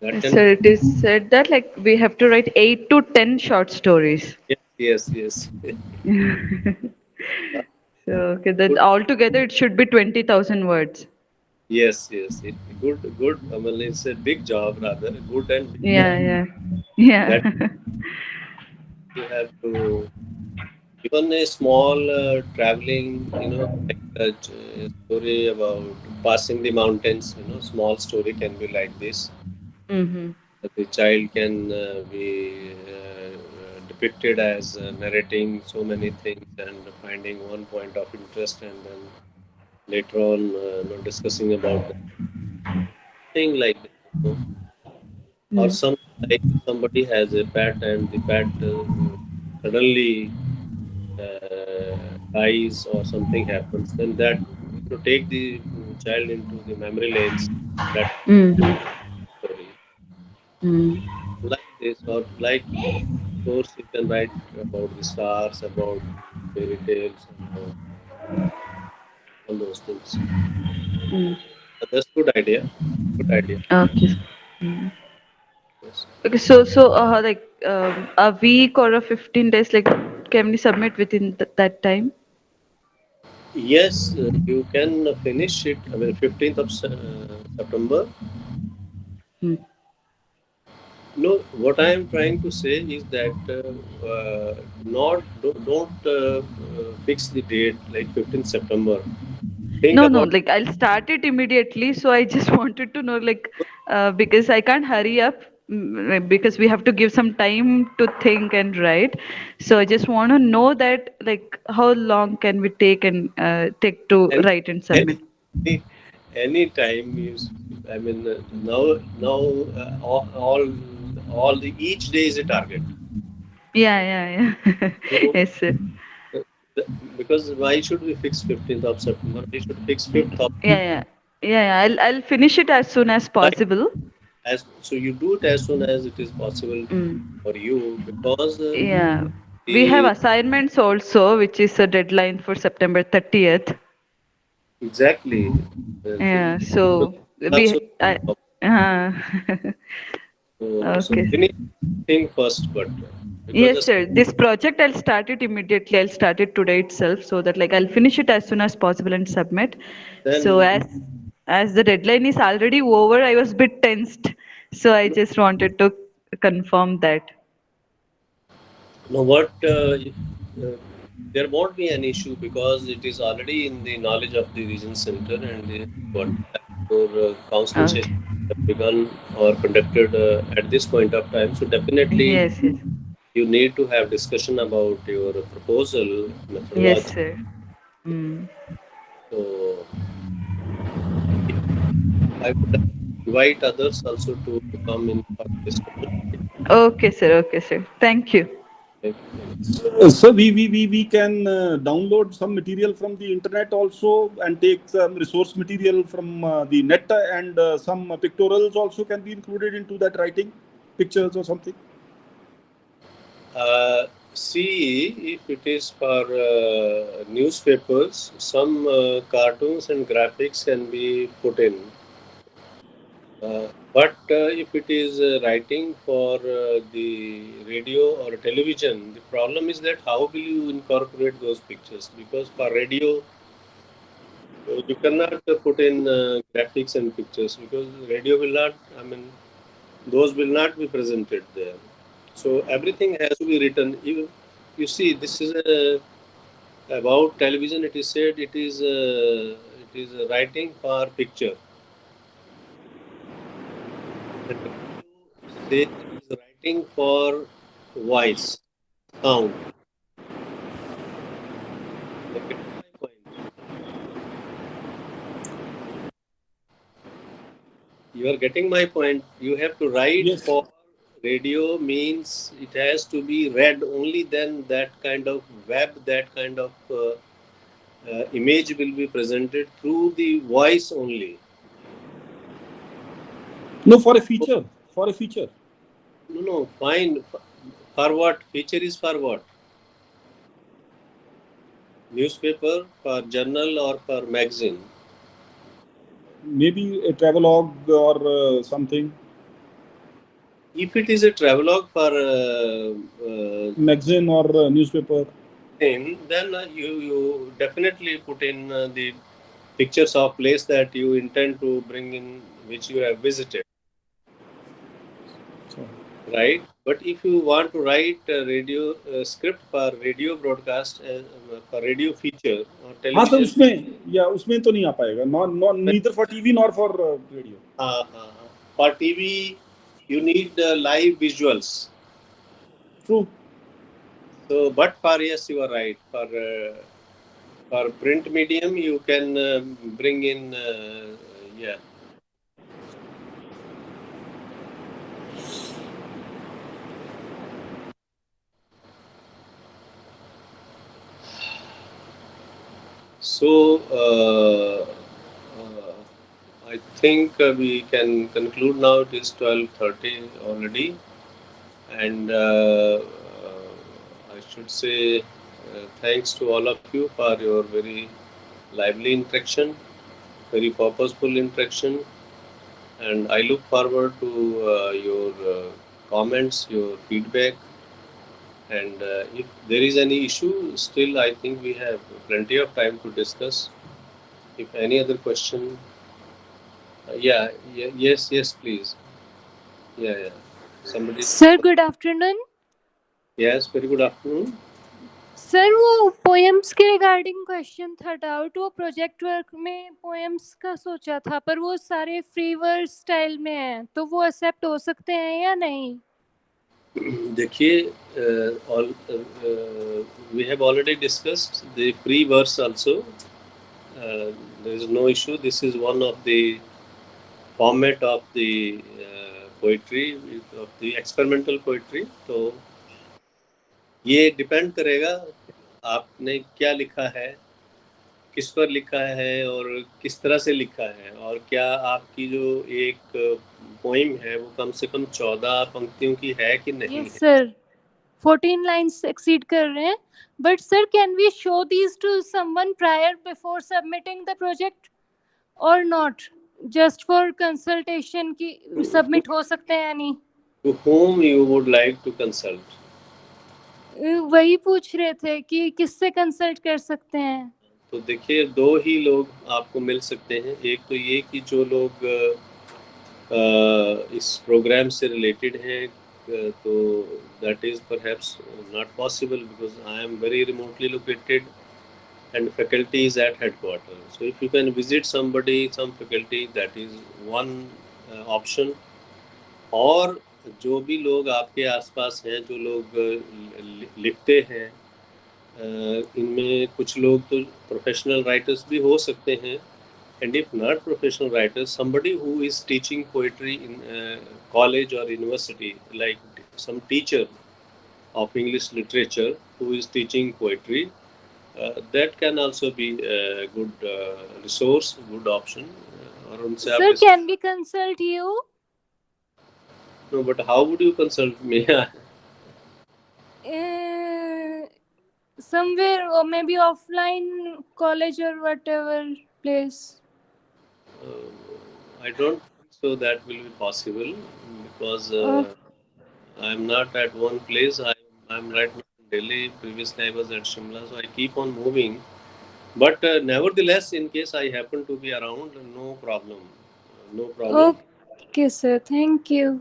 that can Sir, it is said that like we have to write 8 to 10 short stories. yes, yes, yes. So okay, that Good. altogether it should be 20,000 words. Yes, yes. Good. I mean, it's a big job, rather good and big job. Yeah, yeah, That yeah. you have to even a small traveling, like a story about passing the mountains. Small story can be like this. Mm-hmm. The child can be depicted as narrating so many things and finding one point of interest, and then later on, discussing about the thing like that. Or Mm. some like somebody has a pet and the pet suddenly dies or something happens, then that take the child into the memory lanes. That Mm-hmm. story Mm. like this, or like of course you can write about the stars, about fairy tales, about all those things. Mm. That's good idea. Good idea. Okay. Mm. Yes. Okay, so like a week or a 15 days, like can we submit within that time? Yes, you can finish it. I mean, 15th of September. Hmm. No, what I am trying to say is that not don't fix the date like 15th September. Think No, no, about like I'll start it immediately. So I just wanted to know, like, because I can't hurry up, because we have to give some time to think and write. So I just want to know that, like, how long can we take and take to any write and submit? any, any time is. I mean, now all the each day is a target. Yeah, yeah, yeah. So Yes, sir. uh, because why should we fix 15th of September? We should fix Yeah, 5th of yeah, yeah, yeah. I'll finish it as soon as July. possible. As so you do it as soon as it is possible Mm. for you because Yeah. We have the assignments also, which is a deadline for September 30th. exactly. So Yeah, so so also uh, so okay. finish thing first, but because Yes, sir. This project I'll start it immediately. I'll start it today itself, so that like I'll finish it as soon as possible and submit. So then as the deadline is already over, I was a bit tensed. So I just wanted to confirm that. no what there won't be an issue because it is already in the knowledge of the region center and what your counseling session Okay. have begun or conducted at this point of time. So definitely Yes, yes. you need to have discussion about your proposal Yes, methodology. sir. Mm. So I would invite others also to come in for discussion. Okay, sir. Okay, sir. Thank you. Thank you so much. So we can download some material from the internet also and take some resource material from the net, and some pictorials also can be included into that writing, pictures or something. See, if it is for newspapers, some cartoons and graphics can be put in. But if it is writing for the radio or television, the problem is that how will you incorporate those pictures? Because for radio, you cannot put in graphics and pictures because radio will not, I mean, those will not be presented there. So everything has to be written. You see, this is about television. It is said it is writing for picture. And radio says it is writing for voice, sound. You are getting my point. You are getting my point. You have to write Yes. for radio means it has to be read only then that kind of web, that kind of image will be presented through the voice only. No, for a feature. For a feature. No, no, fine. For what? Feature is for what? Newspaper, for journal, or for magazine? Maybe a travelogue or something. If it is a travelogue for Magazine or newspaper. then you definitely put in the pictures of place that you intend to bring in, which you have visited, So, right? But if you want to write a radio script for radio broadcast, for radio feature or हाँ sir, television, उसमें तो नहीं आ पाएगा. Neither for TV nor for radio. for TV, you need live visuals. True. So, but for yes, you are right. For print medium, you can bring in yeah. So I think we can conclude now. It is 12:30 already, and I should say thanks to all of you for your very lively interaction, very purposeful interaction, and I look forward to your comments, your feedback, And if there is any issue, still I think we have plenty of time to discuss. If any other question, yes, please. Yeah. Somebody. Sir good afternoon. Yes, very good afternoon. Sir वो poems के regarding question था doubt. वो project work में poems का सोचा था पर वो सारे फ्री वर्स स्टाइल में हैं तो वो एक्सेप्ट हो सकते हैं या नहीं? देखिए, we have already discussed the free verse also. There is no issue. This is one of the format of the poetry, of the experimental poetry. तो ये डिपेंड करेगा आपने क्या लिखा है, किस पर लिखा है और किस तरह से लिखा है, और क्या आपकी जो एक पोइम है वो कम से कम 14 पंक्तियों की है कि नहीं है. यस सर, 14 लाइंस एक्सीड कर रहे हैं. But sir can we show these to someone prior before submitting the project or not? Just for consultation की सबमिट हो सकते हैं या नहीं? To whom you would like to consult? वही पूछ रहे थे कि किससे कंसल्ट कर सकते हैं. तो देखिए, दो ही लोग आपको मिल सकते हैं. एक तो ये कि जो लोग इस प्रोग्राम से रिलेटेड हैं, तो that is perhaps not possible because I am very remotely located and faculty is at headquarters. So if you can visit somebody, some faculty, that is one option. और जो भी लोग आपके आसपास हैं, जो लोग लिखते हैं, इनमें कुछ लोग तो प्रोफेशनल राइटर्स भी हो सकते हैं. And if not professional writers, somebody who is teaching poetry in college or university, like some teacher of English literature who is teaching poetry, that can also be a good resource, good option. और उनसे आप Sir, can we consult you? No, but how would you consult me? Somewhere or maybe offline college or whatever place. I don't think so that will be possible because I'm not at one place. I'm right now in Delhi. Previously, I was at Shimla, so I keep on moving. But nevertheless, in case I happen to be around, no problem. No problem. Okay, sir. Thank you.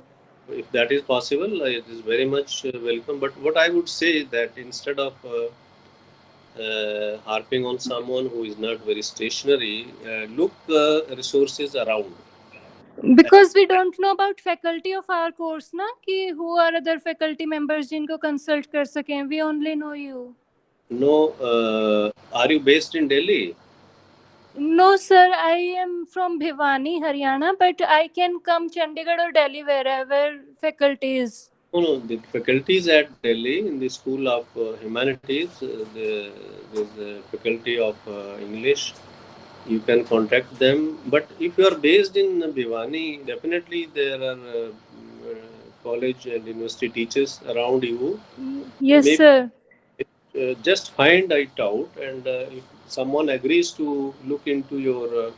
If that is possible, it is very much welcome. But what I would say is that instead of harping on someone who is not very stationary, look resources around. Because we don't know about faculty of our course, na? Ki who are other faculty members जिनको consult कर सकें. We only know you. No, are you based in Delhi? No, sir. I am from Bhiwani, Haryana, but I can come Chandigarh or Delhi wherever faculty is. No, the faculty is at Delhi in the School of Humanities. There's a faculty of English. You can contact them. But if you are based in Bhiwani, definitely there are college and university teachers around you. Yes, Maybe, sir. just find it out, and if someone agrees to look into your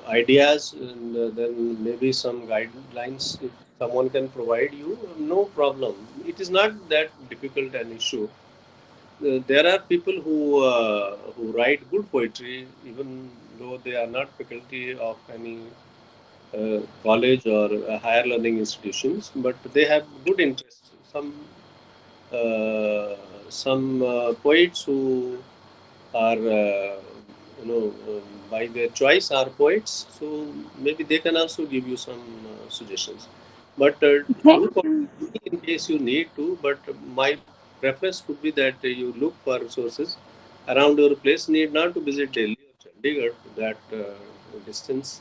ideas, and then maybe some guidelines if someone can provide you, no problem. It is not that difficult an issue. There are people who write good poetry, even though they are not faculty of any college or higher learning institutions, but they have good interest. Some poets who are by their choice are poets, so maybe they can also give you some suggestions. But do contact me in case you need to. But my preference would be that you look for resources around your place. Need not to visit Delhi or Chandigarh, that distance.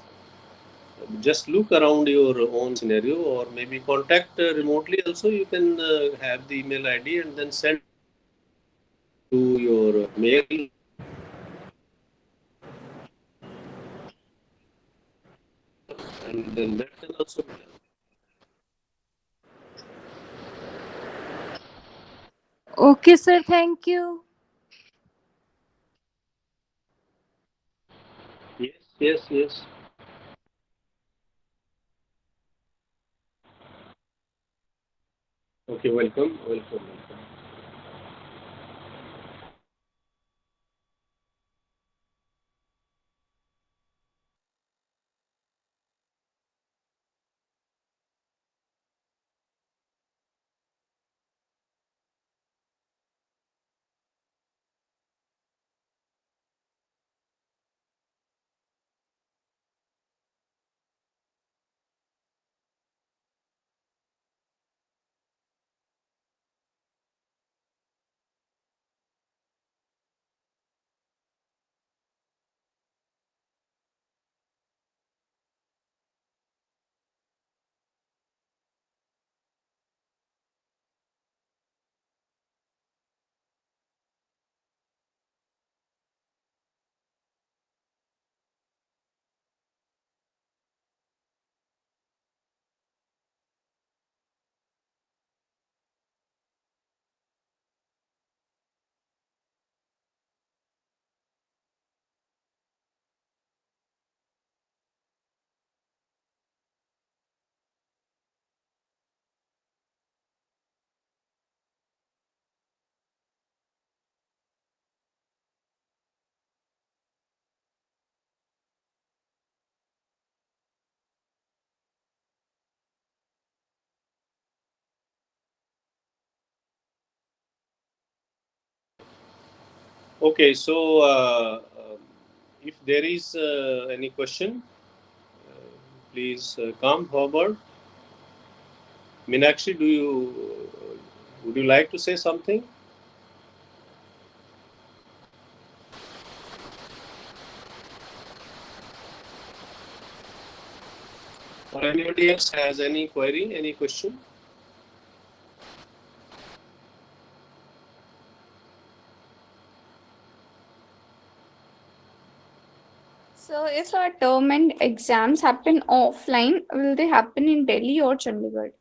Just look around your own scenario, or maybe contact remotely also. You can have the email ID and then send to your mail, and then that can also be done. Okay, sir. Thank you. Yes. Okay, welcome. Okay, so if there is any question, please come forward. Meenakshi, would you like to say something? Or anybody else has any query, any question? So if our term and exams happen offline, will they happen in Delhi or Chandigarh?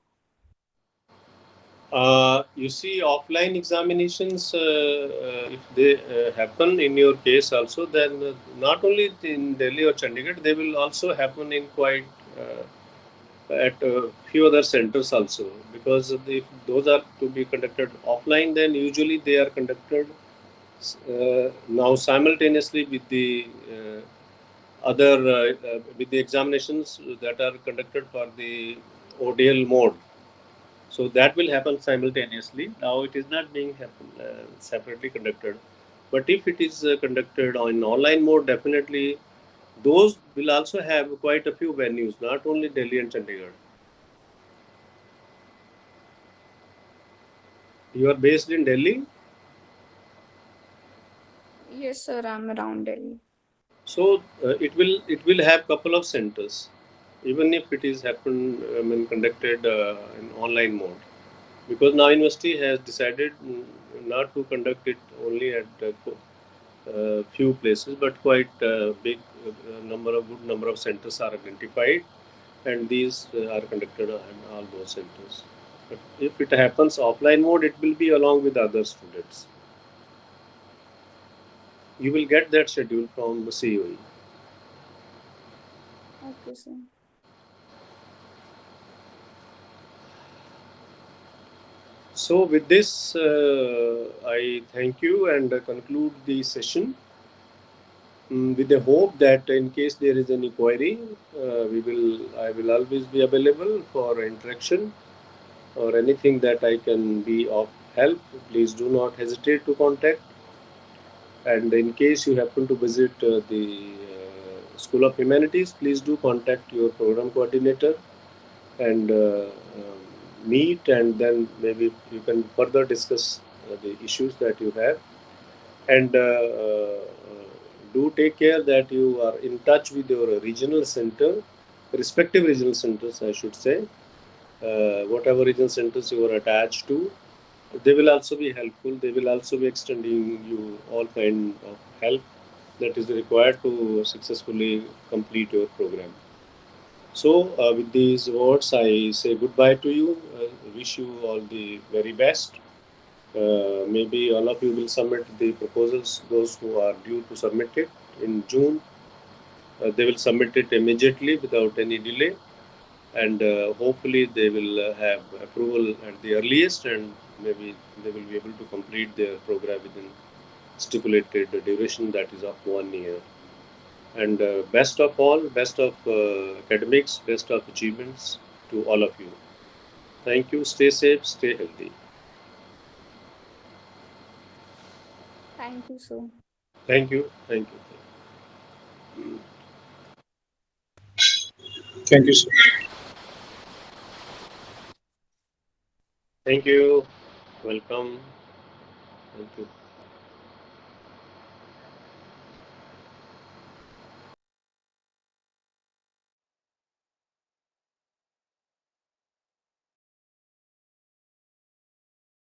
You see, offline examinations, if they happen in your case also, then not only in Delhi or Chandigarh, they will also happen in quite at a few other centers also. Because if those are to be conducted offline, then usually they are conducted now simultaneously with the other with the examinations that are conducted for the ODL mode. So that will happen simultaneously. Now it is not being separately conducted. But if it is conducted on online mode, definitely those will also have quite a few venues, not only Delhi and Chandigarh. You are based in Delhi, Yes, sir, I'm around Delhi. so it will have couple of centers, even if it is conducted in online mode. Because now university has decided not to conduct it only at few places, but quite big good number of centers are identified, and these are conducted in all those centers. But if it happens offline mode, it will be along with other students. You will get that schedule from the COE. Okay, sir. So with this, I thank you and conclude the session. With the hope that in case there is any query, I will always be available for interaction, or anything that I can be of help. Please do not hesitate to contact. And in case you happen to visit the School of Humanities, please do contact your program coordinator and meet, and then maybe you can further discuss the issues that you have. And do take care that you are in touch with your regional center, respective regional centers, I should say. Whatever regional centers you are attached to, they will also be helpful. They will also be extending you all kind of help that is required to successfully complete your program. So, with these words, I say goodbye to you. Wish you all the very best. Maybe all of you will submit the proposals, those who are due to submit it in June. They will submit it immediately without any delay. and hopefully they will have approval at the earliest, and maybe they will be able to complete their program within stipulated duration, that is of 1 year. And best of all, best of academics, best of achievements to all of you. Thank you. Stay safe, stay healthy. Thank you, sir. Thank you. Thank you. Thank you, sir. Thank you. Welcome. Thank you.